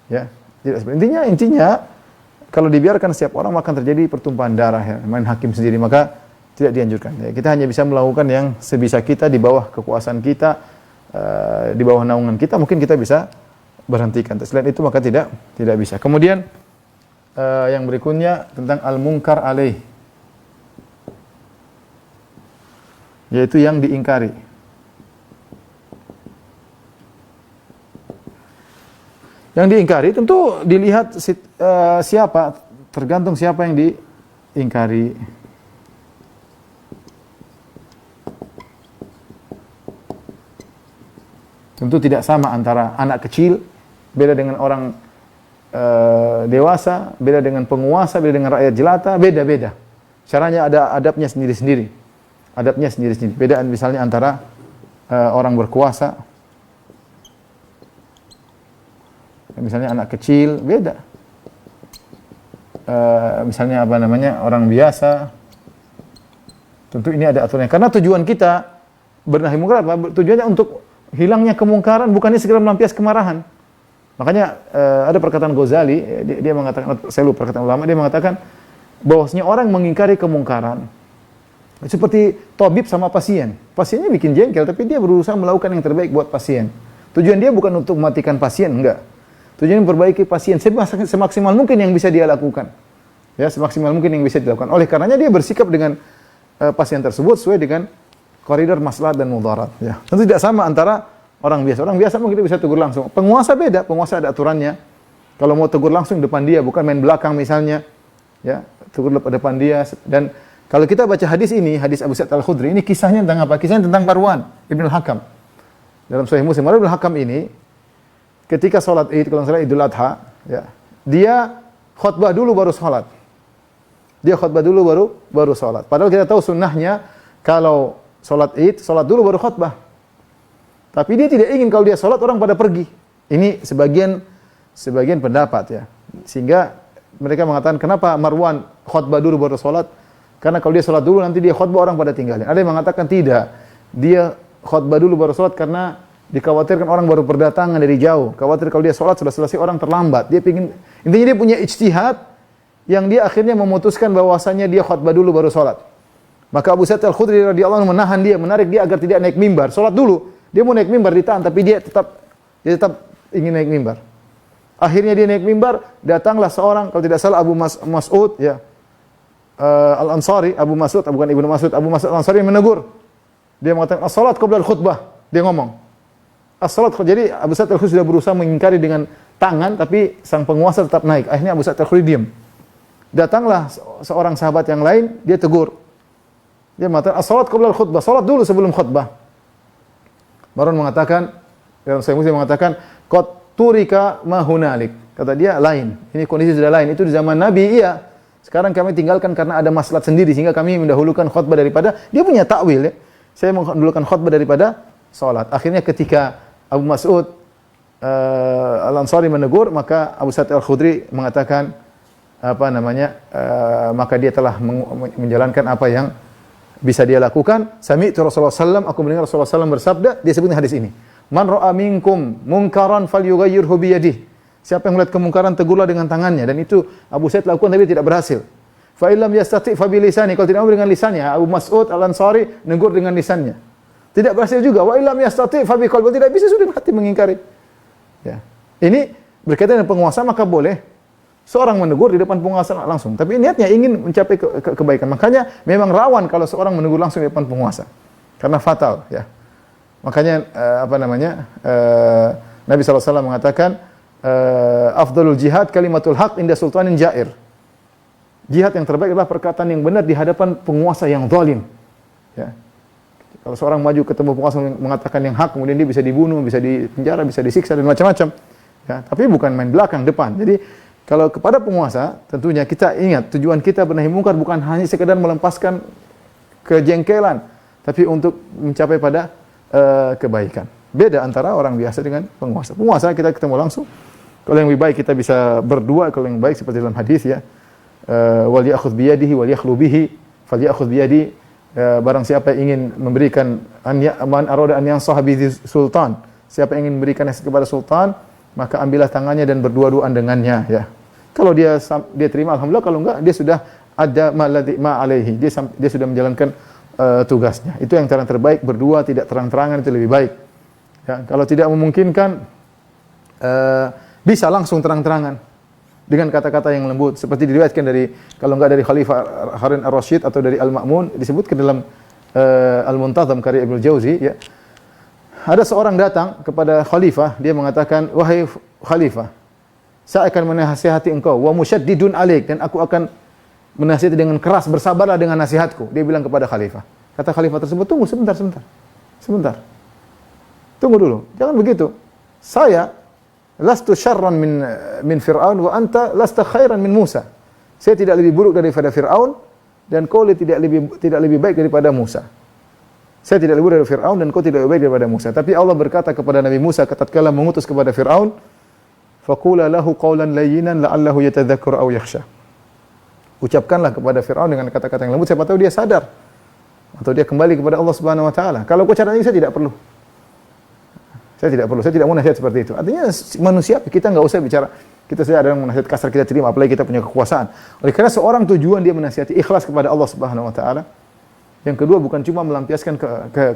Ya, tidak seperti. Intinya kalau dibiarkan setiap orang akan terjadi pertumpahan darah ya, main hakim sendiri, maka tidak dianjurkan. Ya, kita hanya bisa melakukan yang sebisa kita di bawah kekuasaan kita, di bawah naungan kita, mungkin kita bisa berhentikan. Selain itu maka tidak bisa. Kemudian yang berikutnya tentang al-munkar alaih, yaitu yang diingkari. Yang diingkari tentu dilihat siapa, tergantung siapa yang diingkari. Tentu tidak sama antara anak kecil, beda dengan orang dewasa, beda dengan penguasa, beda dengan rakyat jelata, beda-beda. Caranya ada adabnya sendiri-sendiri. Bedaan misalnya antara orang berkuasa, misalnya anak kecil, beda. Misalnya apa namanya, orang biasa, tentu ini ada aturannya. Karena tujuan kita bernahi mungkar apa? Tujuannya untuk hilangnya kemungkaran, bukannya segera melampias kemarahan. Makanya ada perkataan Ghazali, dia mengatakan, saya lupa perkataan ulama, dia mengatakan bahwasanya orang mengingkari kemungkaran seperti tabib sama pasien. Pasiennya bikin jengkel, tapi dia berusaha melakukan yang terbaik buat pasien. Tujuan dia bukan untuk mematikan pasien, enggak. Tujuannya memperbaiki pasien semaksimal mungkin yang bisa dia lakukan. Ya, semaksimal mungkin yang bisa dilakukan. Oleh karenanya dia bersikap dengan pasien tersebut sesuai dengan koridor maslahat dan mudarat. Ya. Tentu tidak sama antara orang biasa. Orang biasa mungkin bisa tegur langsung. Penguasa beda, penguasa ada aturannya. Kalau mau tegur langsung depan dia, bukan main belakang misalnya. Ya, tegur depan dia. Dan kalau kita baca hadis ini, hadis Abu Sa'id Al-Khudri, ini kisahnya tentang apa? Kisahnya tentang Marwan Ibn Al-Hakam. Dalam Sahih Muslim, Marwan Ibn Al-Hakam ini ketika sholat Id, kalau salah Idul Adha, ya, dia khutbah dulu baru sholat. Baru sholat. Padahal kita tahu sunnahnya kalau sholat Id, sholat dulu baru khutbah. Tapi dia tidak ingin kalau dia sholat orang pada pergi. Ini sebagian pendapat ya. Sehingga mereka mengatakan kenapa Marwan khutbah dulu baru sholat? Karena kalau dia sholat dulu nanti dia khutbah orang pada tinggalin. Ada yang mengatakan tidak. Dia khutbah dulu baru sholat karena dikhawatirkan orang baru berdatangan dari jauh. Khawatir kalau dia sholat sudah selesai orang terlambat. Intinya dia punya ijtihad yang dia akhirnya memutuskan bahwasanya dia khutbah dulu baru sholat. Maka Abu Sa'id Al-Khudri radhiyallahu anhu menarik dia agar tidak naik mimbar. Sholat dulu. Dia mau naik mimbar ditahan, tapi dia tetap ingin naik mimbar. Akhirnya dia naik mimbar, datanglah seorang, kalau tidak salah Abu Mas'ud, ya, Al-Ansari, Abu Mas'ud, bukan Ibnu Mas'ud, Abu Mas'ud Al-Ansari menegur. Dia mengatakan, as-salat qabla al-khutbah. Dia ngomong. As-salat, jadi Abu Sa'id Al-Khudri sudah berusaha mengingkari dengan tangan, tapi sang penguasa tetap naik. Akhirnya Abu Sa'id Al-Khudri diam. Datanglah seorang sahabat yang lain, dia tegur. Dia mengatakan, as-salat qabla al-khutbah. Salat dulu sebelum khutbah. Marwan mengatakan, dalam Sahih Muslim mengatakan, qad turika ma hunalik. Kata dia lain. Ini kondisi sudah lain. Itu di zaman Nabi, iya. Sekarang kami tinggalkan karena ada maslahat sendiri sehingga kami mendahulukan khutbah daripada dia punya takwil ya. Saya mendahulukan khutbah daripada salat. Akhirnya ketika Abu Mas'ud Al-Ansari menegur, maka Abu Sa'id Al-Khudri mengatakan maka dia telah menjalankan apa yang bisa dia lakukan. Sami'tu Rasulullah sallam, aku mendengar Rasulullah sallam bersabda, dia sebutnya hadis ini. Man ra'a minkum munkaran falyughayyirhu bi yadihi. Siapa yang melihat kemungkaran tegurlah dengan tangannya, dan itu Abu Sa'id lakukan tapi tidak berhasil. Fa illam yastati' fa bi lisani, kalau tidak mampu dengan lisannya. Abu Mas'ud Al-Ansari negur dengan lisannya. Tidak berhasil juga. Wa illam yastati' fa bi qalbi, tidak bisa sudah hati mengingkari. Ya. Ini berkaitan dengan penguasa, maka boleh seorang menegur di depan penguasa langsung, tapi niatnya ingin mencapai kebaikan. Makanya memang rawan kalau seorang menegur langsung di depan penguasa, karena fatal. Ya. Makanya Nabi SAW mengatakan, afdalul jihad kalimatul haq inda sultanin jair. Jihad yang terbaik adalah perkataan yang benar di hadapan penguasa yang zalim. Ya. Kalau seorang maju ketemu penguasa mengatakan yang hak, kemudian dia bisa dibunuh, bisa dipenjara, bisa disiksa dan macam-macam. Ya, tapi bukan main belakang, depan. Jadi kalau kepada penguasa, tentunya kita ingat tujuan kita bernahi mungkar bukan hanya sekedar melepaskan kejengkelan, tapi untuk mencapai pada kebaikan. Beda antara orang biasa dengan penguasa. Penguasa kita ketemu langsung. Kalau yang lebih baik kita bisa berdua, kalau yang baik seperti dalam hadis ya, wal ya'khudh bi yadihi wal yakhlu bihi falyakhudh bi yadi. Barang siapa yang ingin memberikan man arada an yansaha bi sultan, siapa yang ingin memberikan nasihat kepada sultan, maka ambillah tangannya dan berdua-duaan dengannya ya. Kalau dia terima alhamdulillah, kalau enggak dia sudah ada ma alaihi, dia sudah menjalankan tugasnya. Itu yang cara terbaik, berdua tidak terang-terangan itu lebih baik. Ya, kalau tidak memungkinkan bisa langsung terang-terangan dengan kata-kata yang lembut, seperti diriwayatkan dari, kalau enggak dari Khalifah Harun Ar-Rasyid atau dari Al-Ma'mun, disebutkan dalam Al-Muntazam karya Ibnu Jauzi ya. Ada seorang datang kepada khalifah, dia mengatakan, wahai khalifah, saya akan menasihati engkau, wa musyaddidun alaik, dan aku akan menasihati dengan keras, bersabarlah dengan nasihatku. Dia bilang kepada khalifah. Kata khalifah tersebut, tunggu sebentar. Tunggu dulu, jangan begitu. Saya lastu syarran min Fir'aun wa anta lasta khairan min Musa. Saya tidak lebih buruk daripada Fir'aun dan kau tidak lebih baik daripada Musa. Saya tidak lebih buruk dari Fir'aun dan kau tidak lebih baik daripada Musa. Tapi Allah berkata kepada Nabi Musa tatkala mengutus kepada Fir'aun, faqula lahu qawlan layyinan la'allahu yatadhakkaru aw yakhsha. Ucapkanlah kepada Fir'aun dengan kata-kata yang lembut, siapa tahu dia sadar atau dia kembali kepada Allah Subhanahu wa taala. Kalau kau caranya saya tidak perlu. Saya tidak mau nasihat seperti itu. Artinya manusia, kita enggak usah bicara, kita saja ada yang menasihat kasar kita terima, apalagi kita punya kekuasaan. Oleh karena seorang tujuan dia menasihati ikhlas kepada Allah Subhanahu wa taala. Yang kedua bukan cuma melampiaskan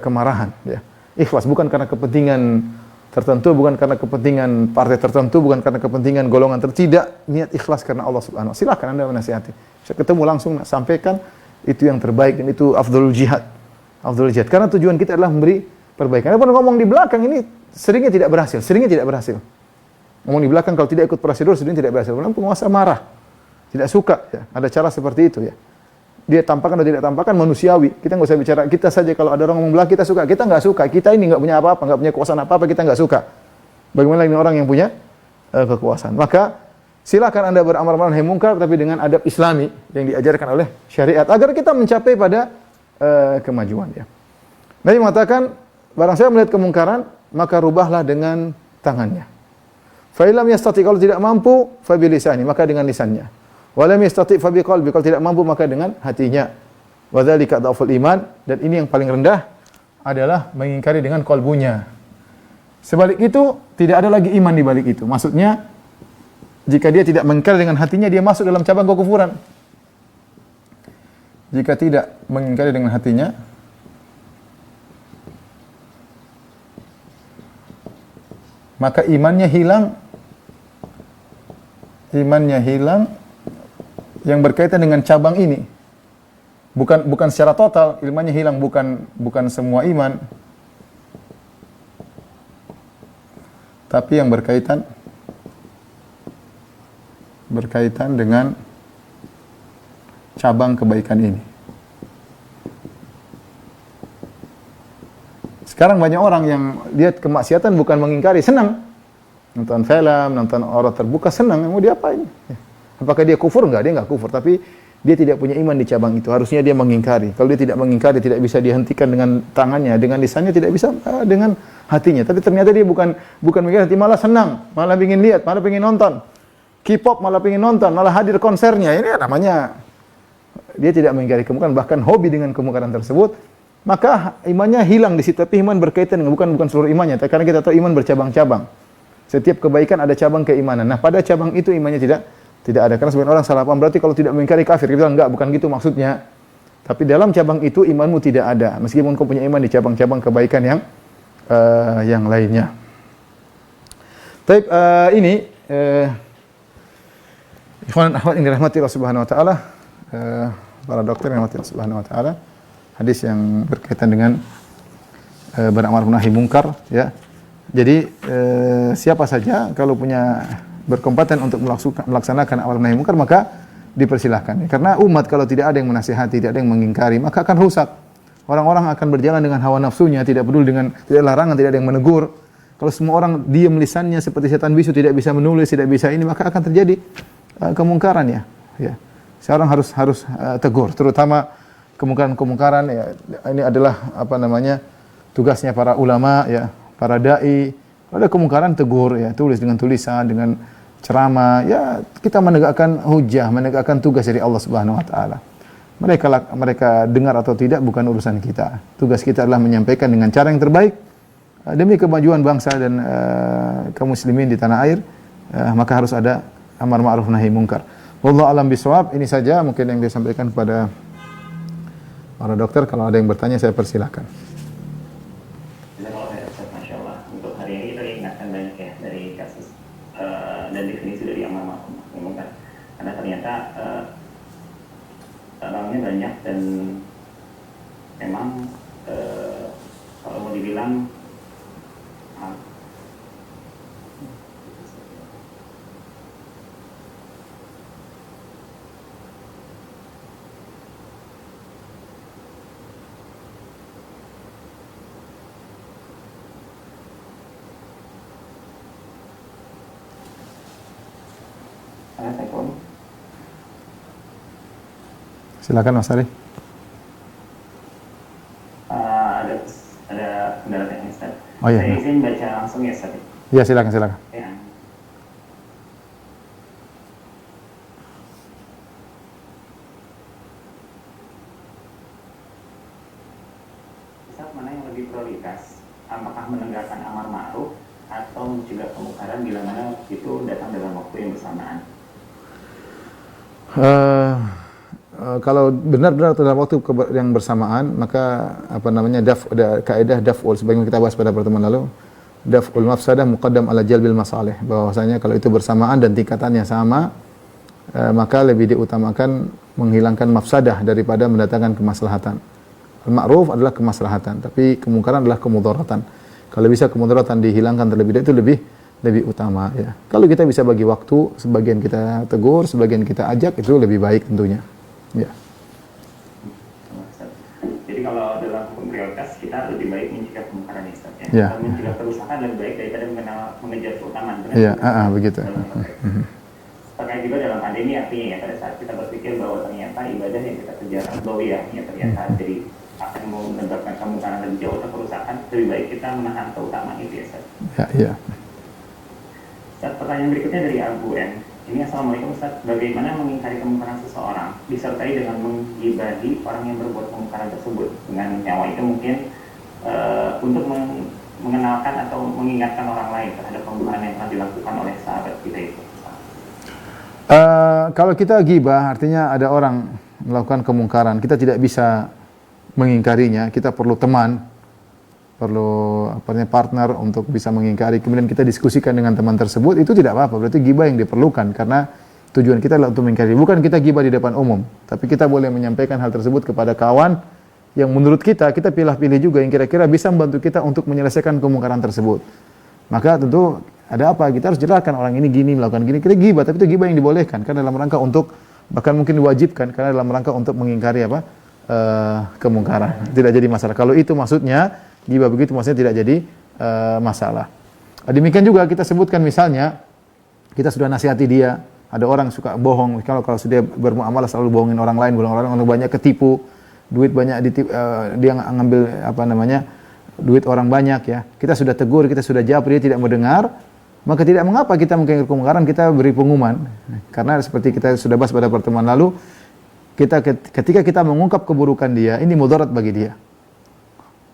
kemarahan, ya. Ikhlas bukan karena kepentingan tertentu, bukan karena kepentingan partai tertentu, bukan karena kepentingan golongan tertentu, tidak, niat ikhlas karena Allah Subhanahu wa taala. Silakan Anda menasihati. Saya ketemu langsung sampaikan itu yang terbaik dan itu afdhalul jihad. Afdhalul jihad karena tujuan kita adalah memberi perbaikan. Adapun ngomong di belakang ini seringnya tidak berhasil. Ngomong di belakang kalau tidak ikut prosedur seringnya tidak berhasil. Karena penguasa marah, tidak suka. Ya. Ada cara seperti itu ya. Dia tampakkan atau tidak tampakkan manusiawi. Kita nggak usah bicara kita saja. Kalau ada orang ngomong belakang kita suka, kita nggak suka. Kita ini nggak punya apa-apa, nggak punya kekuasaan apa-apa, kita nggak suka. Bagaimana ini orang yang punya kekuasaan? Maka silakan Anda beramal nahi munkar tapi dengan adab Islami yang diajarkan oleh syariat agar kita mencapai pada kemajuan ya. Nabi mengatakan, barang saya melihat kemungkaran, maka rubahlah dengan tangannya. Fa illam yastati, kalau tidak mampu, fa bi lisani, maka dengan lisannya. Wa lam yastati fa bi qalbi, kalau tidak mampu maka dengan hatinya. Wa dzalika dhaful iman, dan ini yang paling rendah adalah mengingkari dengan kalbunya. Sebalik itu tidak ada lagi iman di balik itu. Maksudnya jika dia tidak mengingkari dengan hatinya, dia masuk dalam cabang kekufuran. Jika tidak mengingkari dengan hatinya, maka imannya hilang. Imannya hilang yang berkaitan dengan cabang ini. Bukan secara total, imannya hilang, bukan semua iman. Tapi yang berkaitan dengan cabang kebaikan ini. Sekarang banyak orang yang lihat kemaksiatan bukan mengingkari, senang. Nonton film, nonton orang terbuka, senang. Mau diapain? Ya. Apakah dia kufur? Enggak, dia enggak kufur, tapi dia tidak punya iman di cabang itu. Harusnya dia mengingkari. Kalau dia tidak mengingkari, tidak bisa dihentikan dengan tangannya, dengan lisannya, tidak bisa dengan hatinya. Tapi ternyata dia bukan mengingkari hati, malah senang, malah ingin lihat, malah ingin nonton. K-pop malah ingin nonton, malah hadir konsernya. Ini namanya dia tidak mengingkari kemungkaran, bahkan hobi dengan kemungkaran tersebut. Maka imannya hilang di situ. Tapi iman berkaitan dengan bukan seluruh imannya. Karena kita tahu iman bercabang-cabang. Setiap kebaikan ada cabang keimanan. Nah, pada cabang itu imannya tidak ada. Karena sebagian orang salah paham, berarti kalau tidak mengingkari kafir. Kita bilang enggak, bukan gitu maksudnya. Tapi dalam cabang itu imanmu tidak ada, meskipun kau punya iman di cabang-cabang kebaikan yang lainnya. Tapi ini ikhwan akhwat yang dirahmati Allah Subhanahu wa taala, para dokter yang dirahmati Allah Subhanahu wa taala, hadis yang berkaitan dengan beramar nahi mungkar, ya. Jadi siapa saja kalau punya berkompeten untuk melaksanakan amar nahi mungkar, maka dipersilahkan. Karena umat kalau tidak ada yang menasihati, tidak ada yang mengingkari, maka akan rusak. Orang-orang akan berjalan dengan hawa nafsunya, tidak peduli dengan larangan, tidak ada yang menegur. Kalau semua orang diam lisannya seperti setan bisu, tidak bisa menulis, tidak bisa ini, maka akan terjadi kemungkaran ya. Seorang harus tegur, terutama kemungkaran-kemungkaran ya. Ini adalah tugasnya para ulama ya, para dai. Ada kemungkaran tegur ya, tulis dengan tulisan, dengan ceramah, ya kita menegakkan hujah, menegakkan tugas dari Allah Subhanahu wa taala. Mereka dengar atau tidak bukan urusan kita. Tugas kita adalah menyampaikan dengan cara yang terbaik demi kemajuan bangsa dan kaum muslimin di tanah air. Maka harus ada amar ma'ruf nahi mungkar. Wallahu alam bisawab. Ini saja mungkin yang disampaikan kepada para dokter. Kalau ada yang bertanya saya persilakan. Dan definisi dari amar ma'ruf nahi mungkar, karena ternyata orangnya banyak dan memang kalau mau dibilang Silakan Mas Ari. Ada kendala teknis, Ustaz. Oh iya. Saya izin baca langsung ya, Ustaz. Iya, silakan. Ya. Ustaz, mana yang lebih prioritas? Apakah menegakkan amar ma'ruf atau mencegah kemungkaran bila mana itu datang dalam waktu yang bersamaan? Kalau benar-benar dalam waktu yang bersamaan, maka ada kaidah daf'ul, sebagaimana kita bahas pada pertemuan lalu, daf'ul mafsadah muqaddam ala jalbil masalih, bahwasanya kalau itu bersamaan dan tingkatannya sama, maka lebih diutamakan menghilangkan mafsadah daripada mendatangkan kemaslahatan. Al-ma'ruf adalah kemaslahatan, tapi kemungkaran adalah kemudaratan. Kalau bisa kemudaratan dihilangkan terlebih dahulu, itu lebih utama ya. Kalau kita bisa bagi waktu, sebagian kita tegur, sebagian kita ajak, itu lebih baik tentunya. Ya. Jadi kalau dalam hukum prioritas kita lebih baik mencegah kemungkaran ya, Ustaz, ya. Ya. Mencegah kerusakan lebih baik daripada mengejar keutamaan. Iya, begitu. Terkait juga dalam pandemi artinya ya, pada saat kita berpikir bahwa ternyata ibadah yang kita kerjakan ya ternyata jadi akan menyebabkan kemungkaran lebih jauh atau kerusakan, lebih baik kita menahan keutamaan itu ya, Ustaz. Ya. Ustaz, pertanyaan berikutnya dari Abu N. Ini, Assalamualaikum Ustaz, bagaimana mengingkari kemungkaran seseorang disertai dengan menggibahi orang yang berbuat kemungkaran tersebut dengan nyawa itu mungkin untuk mengenalkan atau mengingatkan orang lain terhadap kemungkaran yang telah dilakukan oleh sahabat kita itu? Kalau kita ghibah, artinya ada orang melakukan kemungkaran, kita tidak bisa mengingkarinya, kita perlu teman, perlu partner untuk bisa mengingkari, kemudian kita diskusikan dengan teman tersebut, itu tidak apa-apa, berarti ghibah yang diperlukan, karena tujuan kita adalah untuk mengingkari, bukan kita ghibah di depan umum, tapi kita boleh menyampaikan hal tersebut kepada kawan yang menurut kita pilih-pilih juga, yang kira-kira bisa membantu kita untuk menyelesaikan kemungkaran tersebut. Maka tentu ada apa, kita harus jelaskan orang ini gini, melakukan gini, kita ghibah, tapi itu ghibah yang dibolehkan, karena dalam rangka untuk, bahkan mungkin diwajibkan, karena dalam rangka untuk mengingkari kemungkaran, tidak jadi masalah. Kalau itu maksudnya ghibah begitu, maksudnya tidak jadi masalah. Demikian juga kita sebutkan misalnya kita sudah nasihati dia, Ada orang suka bohong, kalau sudah bermuamalah selalu bohongin orang lain, orang banyak ketipu, duit banyak dia ngambil apa namanya? Duit orang banyak ya. Kita sudah tegur, kita sudah jawab, dia tidak mau dengar, maka tidak mengapa kita mengingkari kemungkaran, kita beri pengumuman. Karena seperti kita sudah bahas pada pertemuan lalu, ketika kita mengungkap keburukan dia, ini mudarat bagi dia.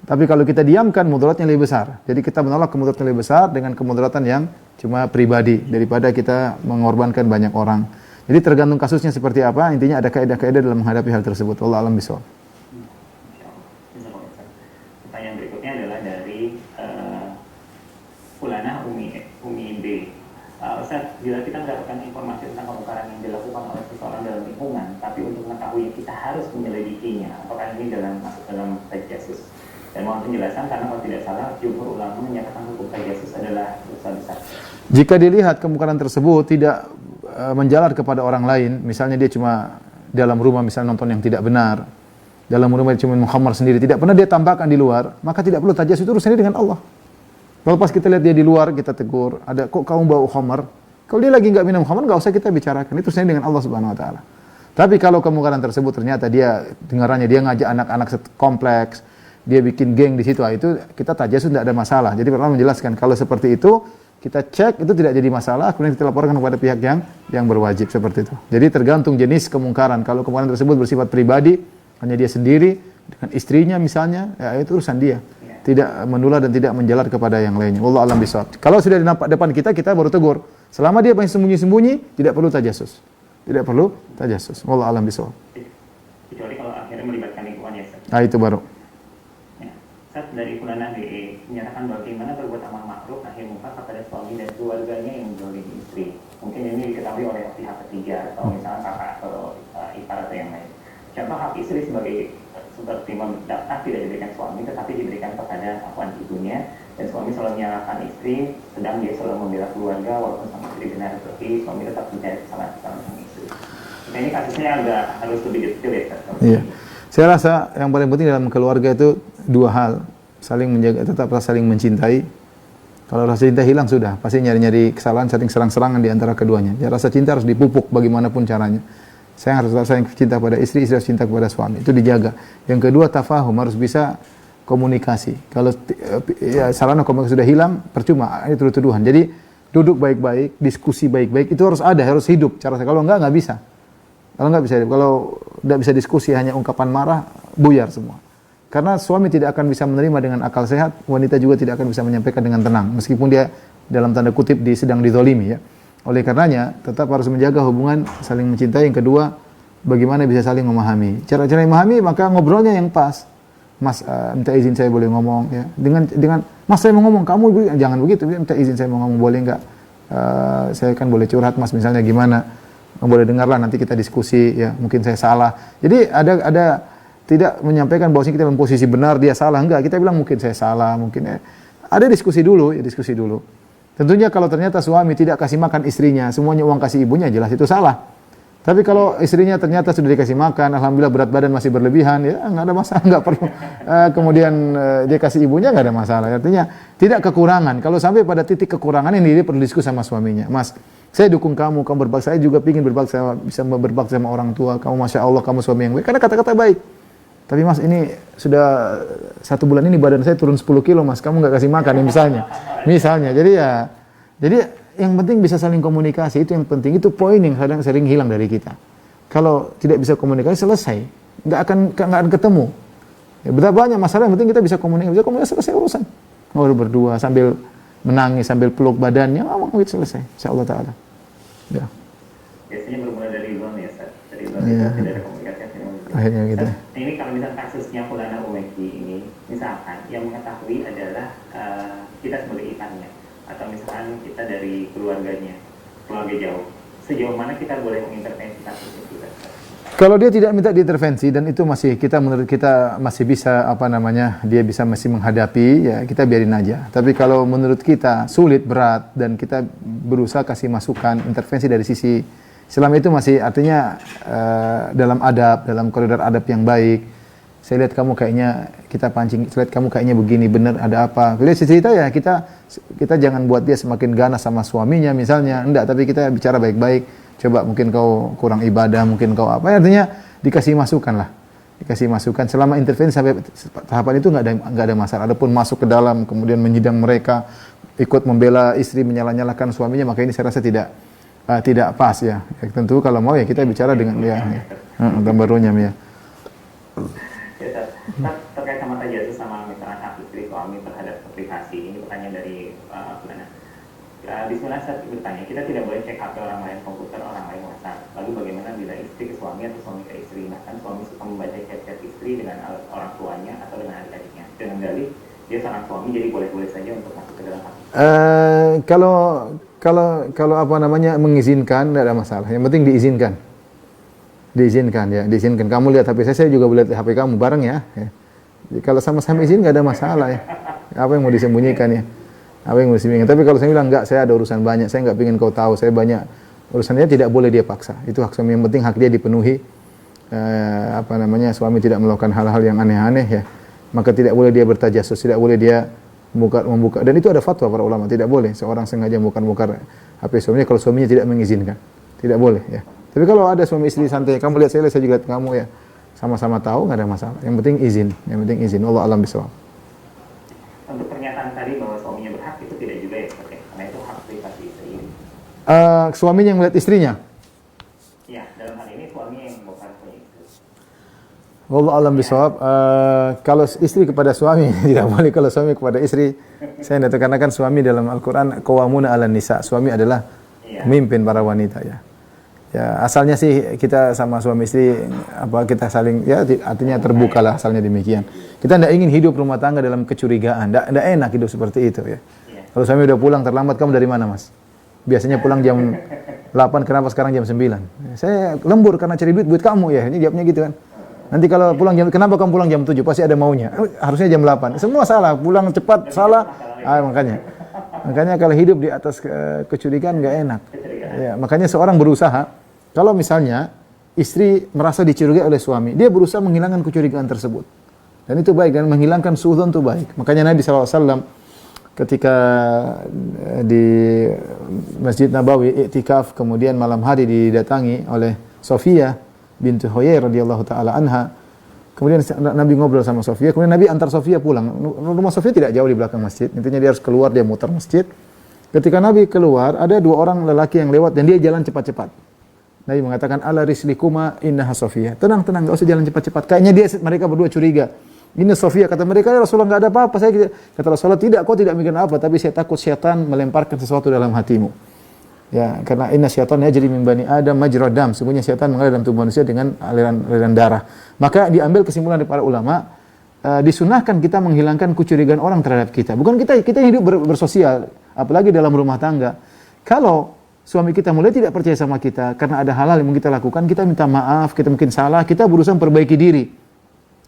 Tapi kalau kita diamkan, mudaratnya lebih besar. Jadi kita menolak kemudaratan lebih besar dengan kemudaratan yang cuma pribadi daripada kita mengorbankan banyak orang. Jadi tergantung kasusnya seperti apa, intinya ada kaidah-kaidah dalam menghadapi hal tersebut. Wallahu a'lam bishawab. Pertanyaan berikutnya adalah dari Fulana Umi B. Ustaz, bila kita mendapatkan informasi tentang kemungkaran yang dilakukan oleh seseorang dalam lingkungan, tapi untuk mengetahui kita harus menyelidikinya, apakah ini masuk dalam tajassus? Dan mohon penjelasan karena kalau tidak salah, jumhur ulama menyatakan hukum tajassus adalah dosa besar. Jika dilihat kemungkaran tersebut tidak menjalar kepada orang lain, misalnya dia cuma dalam rumah misalnya nonton yang tidak benar, dalam rumah dia cuma mukhamar sendiri, tidak pernah dia tampakkan di luar, maka tidak perlu tajassus, itu urusannya dengan Allah. Kalau pas kita lihat dia di luar, kita tegur, kok kamu bawa khamar? Kalau dia lagi enggak minum khamar, enggak usah kita bicarakan, itu urusannya dengan Allah Subhanahu wa taala. Tapi kalau kemungkaran tersebut ternyata dia dengarannya dia ngajak anak-anak kompleks, dia bikin geng di situ, itu kita tajassus tidak ada masalah. Jadi pertama menjelaskan kalau seperti itu kita cek itu tidak jadi masalah, kemudian kita laporkan kepada pihak yang berwajib seperti itu. Jadi tergantung jenis kemungkaran. Kalau kemungkaran tersebut bersifat pribadi, hanya dia sendiri dengan istrinya misalnya, ya itu urusan dia. Tidak menular dan tidak menjalar kepada yang lainnya. Wallahu a'lam bishawab. Kalau sudah di depan kita baru tegur. Selama dia masih sembunyi-sembunyi, tidak perlu tajassus. Tidak perlu tajassus. Wallahu a'lam bishawab. Kecuali kalau akhirnya melibatkan lingkungan ya. Itu baru. Ustaz, dari Fulana DE menyatakan bagaimana berbuat amal ma'ruf nahi munkar kepada suami dan keluarganya yang menzalimi istri. Mungkin ini diketahui oleh pihak ketiga atau misalnya kakak atau ipar atau yang lain. Contoh hak istri seperti mendaftar tidak diberikan suami tetapi diberikan kepada ibunya, dan suami selalu menyalahkan istri sedang dia selalu membela keluarga walaupun sang istri benar, tapi suami tetap mencari kesalahan sang istri. Nah, ini kasusnya agak harus lebih detail ya Ustaz. Iya. Saya rasa yang paling penting dalam keluarga itu dua hal, saling menjaga, tetap saling mencintai. Kalau rasa cinta hilang sudah, pasti nyari-nyari kesalahan, saling serang-serangan di antara keduanya. Ya, rasa cinta harus dipupuk bagaimanapun caranya. Saya harus cinta kepada istri harus cinta kepada suami. Itu dijaga. Yang kedua, tafahum, harus bisa komunikasi. Kalau ya, sarana komunikasi sudah hilang, percuma, ini tuduh-tuduhan. Jadi duduk baik-baik, diskusi baik-baik, itu harus ada, harus hidup. Kalau enggak bisa. Kalau tidak bisa diskusi hanya ungkapan marah, buyar semua. Karena suami tidak akan bisa menerima dengan akal sehat, wanita juga tidak akan bisa menyampaikan dengan tenang, meskipun dia dalam tanda kutip sedang dizalimi ya. Oleh karenanya, tetap harus menjaga hubungan saling mencintai. Yang kedua, bagaimana bisa saling memahami. Cara-cara memahami, maka ngobrolnya yang pas. Mas, minta izin saya boleh ngomong ya. Dengan Mas saya mau ngomong, kamu jangan begitu, minta izin saya mau ngomong, boleh enggak? Saya kan boleh curhat Mas, misalnya gimana? Boleh dengarlah, nanti kita diskusi ya, mungkin saya salah. Jadi ada tidak menyampaikan bahwa kita dalam posisi benar, dia salah, enggak. Kita bilang mungkin saya salah, mungkin ada diskusi dulu. Tentunya kalau ternyata suami tidak kasih makan istrinya, semuanya uang kasih ibunya, jelas itu salah. Tapi kalau istrinya ternyata sudah dikasih makan, alhamdulillah berat badan masih berlebihan, ya enggak ada masalah, enggak perlu. Kemudian dia kasih ibunya, enggak ada masalah. Artinya tidak kekurangan. Kalau sampai pada titik kekurangan ini, dia perlu diskusi sama suaminya. Mas, saya dukung kamu berbakti, saya juga ingin berbakti, bisa berbakti sama orang tua. Kamu Masya Allah, kamu suami yang baik. Karena kata-kata baik. Tapi Mas, ini sudah 1 bulan ini badan saya turun 10 kilo Mas, kamu enggak kasih makan, misalnya. Jadi yang penting bisa saling komunikasi, itu yang penting. Itu poin yang sering hilang dari kita. Kalau tidak bisa komunikasi, selesai. Nggak akan ketemu. Ya, betapa banyak masalah, yang penting kita bisa komunikasi, selesai urusan. Ngobrol berdua sambil menangis, sambil peluk badannya, ngomong gitu, selesai. Insyaallah ta'ala. Ya. Biasanya bermula dari Ridwan ya, Ustaz. Dari Ridwan ya. Tidak ada komunikasi. Akhirnya gitu. Nah, ini kalau misalnya kasusnya Fulana Umeki ini, misalkan yang mengetahui adalah kita sebagai iparnya, atau misalkan kita dari keluarga jauh, sejauh mana kita boleh mengintervensi kasus itu? Kalau dia tidak minta diintervensi dan itu menurut kita masih bisa dia bisa masih menghadapi, ya kita biarin aja. Tapi kalau menurut kita sulit, berat, dan kita berusaha kasih masukan, intervensi dari sisi selama itu masih artinya dalam koridor adab yang baik. Saya lihat kamu kayaknya, kita pancing, saya lihat kamu kayaknya begini, benar, ada apa? Lihat cerita ya, kita jangan buat dia semakin ganas sama suaminya misalnya, enggak, tapi kita bicara baik-baik. Coba mungkin kau kurang ibadah, mungkin kau apa, artinya dikasih masukan lah. Dikasih masukan selama intervensi sampai tahapan itu nggak ada masalah. Adapun masuk ke dalam kemudian menyidang mereka, ikut membela istri, menyalahkan suaminya, maka ini saya rasa tidak pas ya. Tentu kalau mau ya kita bicara dengan dia gambar runyam ya. Terkait sama tajasus sama misalnya hak istri suami terhadap aplikasi, ini pertanyaan dari mana? Bismillah, saya bertanya, kita tidak boleh cek HP orang lain, komputer orang lain, WhatsApp. Lalu bagaimana bila istri ke suami atau suami ke istri? Bahkan suami suka membaca chat-chat istri dengan orang tuanya atau dengan adik-adiknya. Dengan dalih dia seorang suami, jadi boleh-boleh saja untuk masuk ke dalam HP. Kalau apa namanya mengizinkan tidak ada masalah. Yang penting diizinkan. Diizinkan. Kamu lihat HP saya juga boleh lihat HP kamu bareng ya. Kalau sama-sama izin nggak ada masalah ya. Apa yang mau disembunyikan ya? Tapi kalau saya bilang enggak, saya ada urusan banyak, saya enggak ingin kau tahu, saya banyak urusannya, tidak boleh dia paksa. Itu hak suami, yang penting hak dia dipenuhi. Suami tidak melakukan hal-hal yang aneh-aneh ya. Maka tidak boleh dia bertajasus, tidak boleh dia membuka. Dan itu ada fatwa para ulama, tidak boleh seorang sengaja membuka HP suaminya kalau suaminya tidak mengizinkan. Tidak boleh ya. Tapi kalau ada suami istri santai, kamu lihat saya juga lihat kamu ya. Sama-sama tahu, enggak ada masalah. Yang penting izin. Allah alam bisawab. Untuk pernyataan tadi bahwa suaminya berhak, itu tidak juga ya, karena itu hak privasi istri. Suaminya yang melihat istrinya? Ya, dalam hal ini suami yang bukan punya istri. Wallahu alam bisawab. Kalau istri kepada suami tidak boleh, kalau suami kepada istri saya tidak tahu, karena kan suami dalam Al-Qur'an qawwamuna 'alan nisa. Suami adalah pemimpin para wanita ya. Ya, asalnya sih kita sama suami istri kita saling ya artinya terbuka lah, asalnya demikian. Kita tidak ingin hidup rumah tangga dalam kecurigaan. Tidak enak hidup seperti itu ya. Kalau suami udah pulang terlambat, kamu dari mana, Mas? Biasanya pulang jam 8, kenapa sekarang jam 9? Saya lembur karena cari duit buat kamu ya. Ini jawabnya gitu kan. Nanti kalau pulang kenapa kamu pulang jam 7? Pasti ada maunya. Harusnya jam 8. Semua salah, pulang cepat salah. Makanya kalau hidup di atas kecurigaan nggak enak. Ya, makanya seorang berusaha, kalau misalnya istri merasa dicurigai oleh suami, dia berusaha menghilangkan kecurigaan tersebut. Dan itu baik, dan menghilangkan suudzon itu baik. Makanya Nabi SAW ketika di Masjid Nabawi iktikaf, kemudian malam hari didatangi oleh Sofia bintu Huyai radhiyallahu taala anha. Kemudian Nabi ngobrol sama Sofia, kemudian Nabi antar Sofia pulang. Rumah Sofia tidak jauh di belakang masjid. Intinya dia harus keluar, dia mutar masjid. Ketika Nabi keluar, ada 2 orang lelaki yang lewat dan dia jalan cepat-cepat. Nabi mengatakan, ala rislikuma innaha Sofia. Tenang, enggak usah jalan cepat-cepat. Kayaknya mereka berdua curiga. Ini Sofia, kata mereka, ya Rasulullah enggak ada apa-apa. Kata Rasulullah, tidak, kau tidak mikir apa, tapi saya takut syaitan melemparkan sesuatu dalam hatimu. Ya, karena inna syaitan yajri min bani Adam majra dam. Sebenarnya syaitan mengalir dalam tubuh manusia dengan aliran darah. Maka diambil kesimpulan dari para ulama, disunahkan kita menghilangkan kecurigaan orang terhadap kita. Bukan kita hidup bersosial, apalagi dalam rumah tangga. Kalau suami kita mulai tidak percaya sama kita karena ada hal-hal yang kita lakukan, kita minta maaf, kita mungkin salah, kita berusaha memperbaiki diri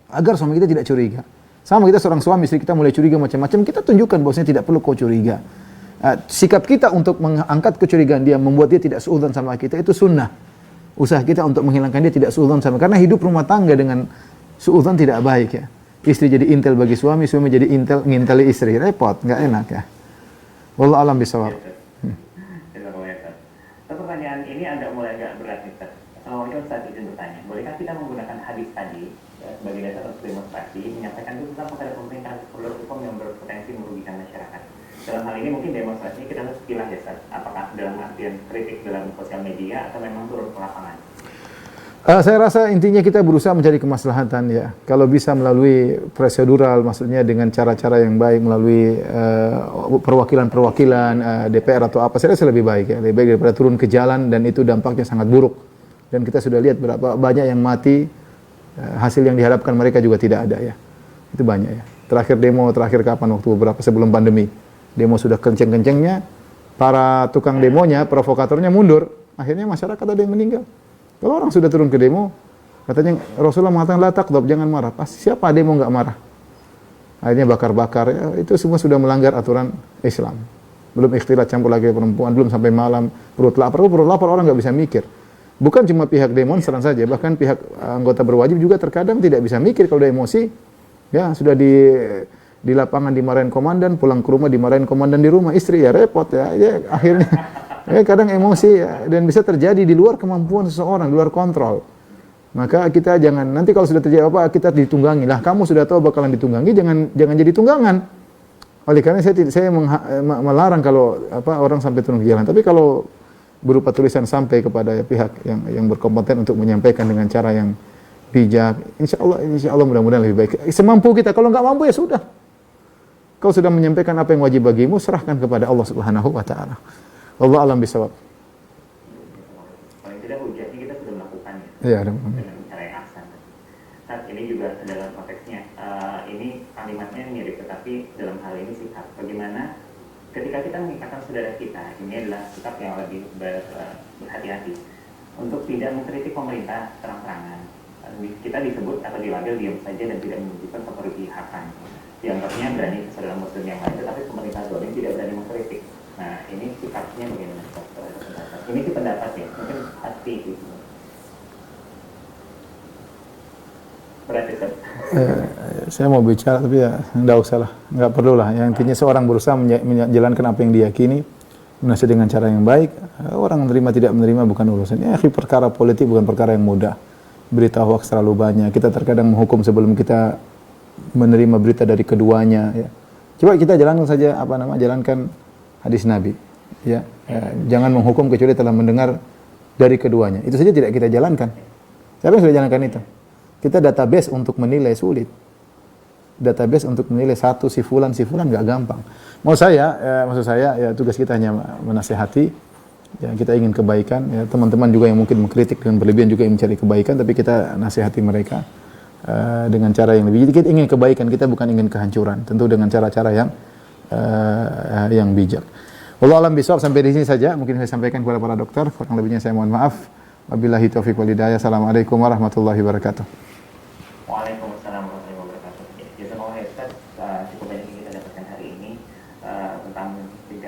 agar suami kita tidak curiga. Sama kita seorang suami, istri kita mulai curiga macam-macam, kita tunjukkan bahwasanya tidak perlu kau curiga. Sikap kita untuk mengangkat kecurigaan dia, membuat dia tidak suudzon sama kita, itu sunnah. Usaha kita untuk menghilangkan dia tidak suudzon sama, karena hidup rumah tangga dengan suudzon tidak baik ya. Istri jadi intel bagi suami, suami jadi nginteli istri, repot, nggak enak ya. Wallahu a'lam bishawab. Pertanyaan ini agak berat nih, Ustaz. Assalamualaikum, Ustaz, izin bertanya. Bolehkah kita menggunakan hadis tadi sebagai dasar untuk demonstrasi, menyampaikan tuntutan kepada pemerintah produk hukum yang berpotensi merugikan masyarakat? Dalam hal ini mungkin demonstrasinya kita harus pilih ya, Ustaz. Apakah dalam artian kritik dalam sosial media atau memang turun ke lapangan? Saya rasa intinya kita berusaha mencari kemaslahatan ya. Kalau bisa melalui prosedural, maksudnya dengan cara-cara yang baik, melalui perwakilan-perwakilan DPR atau apa, saya rasa lebih baik ya. Lebih baik daripada turun ke jalan, dan itu dampaknya sangat buruk. Dan kita sudah lihat berapa banyak yang mati, hasil yang diharapkan mereka juga tidak ada ya. Itu banyak ya. Terakhir kapan, waktu beberapa sebelum pandemi. Demo sudah kenceng-kencengnya, para tukang demonya, provokatornya mundur. Akhirnya masyarakat ada yang meninggal. Kalau orang sudah turun ke demo, katanya Rasulullah mengatakan la taqdab, jangan marah. Pasti siapa demo enggak marah? Akhirnya bakar-bakar, ya, itu semua sudah melanggar aturan Islam. Belum ikhtilat campur lagi perempuan, belum sampai malam perut lapar orang enggak bisa mikir. Bukan cuma pihak demonstran saja, bahkan pihak anggota berwajib juga terkadang tidak bisa mikir kalau udah emosi. Ya, sudah di lapangan dimarahin komandan, pulang ke rumah dimarahin komandan di rumah, istri ya repot ya. Ya akhirnya Kadang emosi dan bisa terjadi di luar kemampuan seseorang, di luar kontrol. Maka kita jangan, nanti kalau sudah terjadi apa, kita ditunggangi. Lah kamu sudah tahu bakalan ditunggangi, jangan jadi tunggangan. Oleh karena saya melarang kalau orang sampai turun ke jalan. Tapi kalau berupa tulisan sampai kepada pihak yang berkompeten untuk menyampaikan dengan cara yang bijak, insya Allah mudah-mudahan lebih baik. Semampu kita, kalau nggak mampu ya sudah. Kau sudah menyampaikan apa yang wajib bagimu, serahkan kepada Allah Subhanahu wa taala. Allah alam bisawab. Paling tidak hujahnya kita sudah melakukannya. Iya, dengan cara yang ahsan. Saat ini juga dalam konteksnya, ini kalimatnya mirip, tetapi dalam hal ini sikap. Bagaimana ketika kita mengingatkan saudara kita, ini adalah sikap yang lebih berhati-hati untuk tidak mengkritik pemerintah terang-terangan. Kita disebut atau dilabel diam saja dan tidak menunjukkan keberpihakan. Dianggapnya berani ke saudara muslim yang lain, tetapi pemerintah zalim tidak berani mengkritik. Nah, ini sikapnya bagaimana? Ini sih pendapat ya, mungkin hati gitu. Berarti saya mau bicara tapi ya enggak usah lah, enggak perlu lah. Yang intinya seorang berusaha menjalankan apa yang diyakini, menasihat dengan cara yang baik. Orang menerima tidak menerima bukan urusan. Ya, perkara politik bukan perkara yang mudah. Berita hoax terlalu banyak. Kita terkadang menghukum sebelum kita menerima berita dari keduanya. Ya. Coba kita jalankan saja jalankan hadis Nabi. Ya, jangan menghukum kecuali telah mendengar dari keduanya. Itu saja tidak kita jalankan. Siapa yang sudah jalankan itu? Kita database untuk menilai sulit. Database untuk menilai satu si fulan nggak gampang. Maksud saya ya tugas kita hanya menasihati. Ya, kita ingin kebaikan. Ya, teman-teman juga yang mungkin mengkritik dengan berlebihan juga ingin mencari kebaikan, tapi kita nasihati mereka dengan cara yang lebih. Jadi kita ingin kebaikan, kita bukan ingin kehancuran. Tentu dengan cara-cara yang bijak. Wallahu a'lam bishawab. Sampai di sini saja mungkin saya sampaikan kepada para dokter. Kurang lebihnya saya mohon maaf. Wabillahi taufiq wal hidayah. Assalamualaikum warahmatullahi wabarakatuh.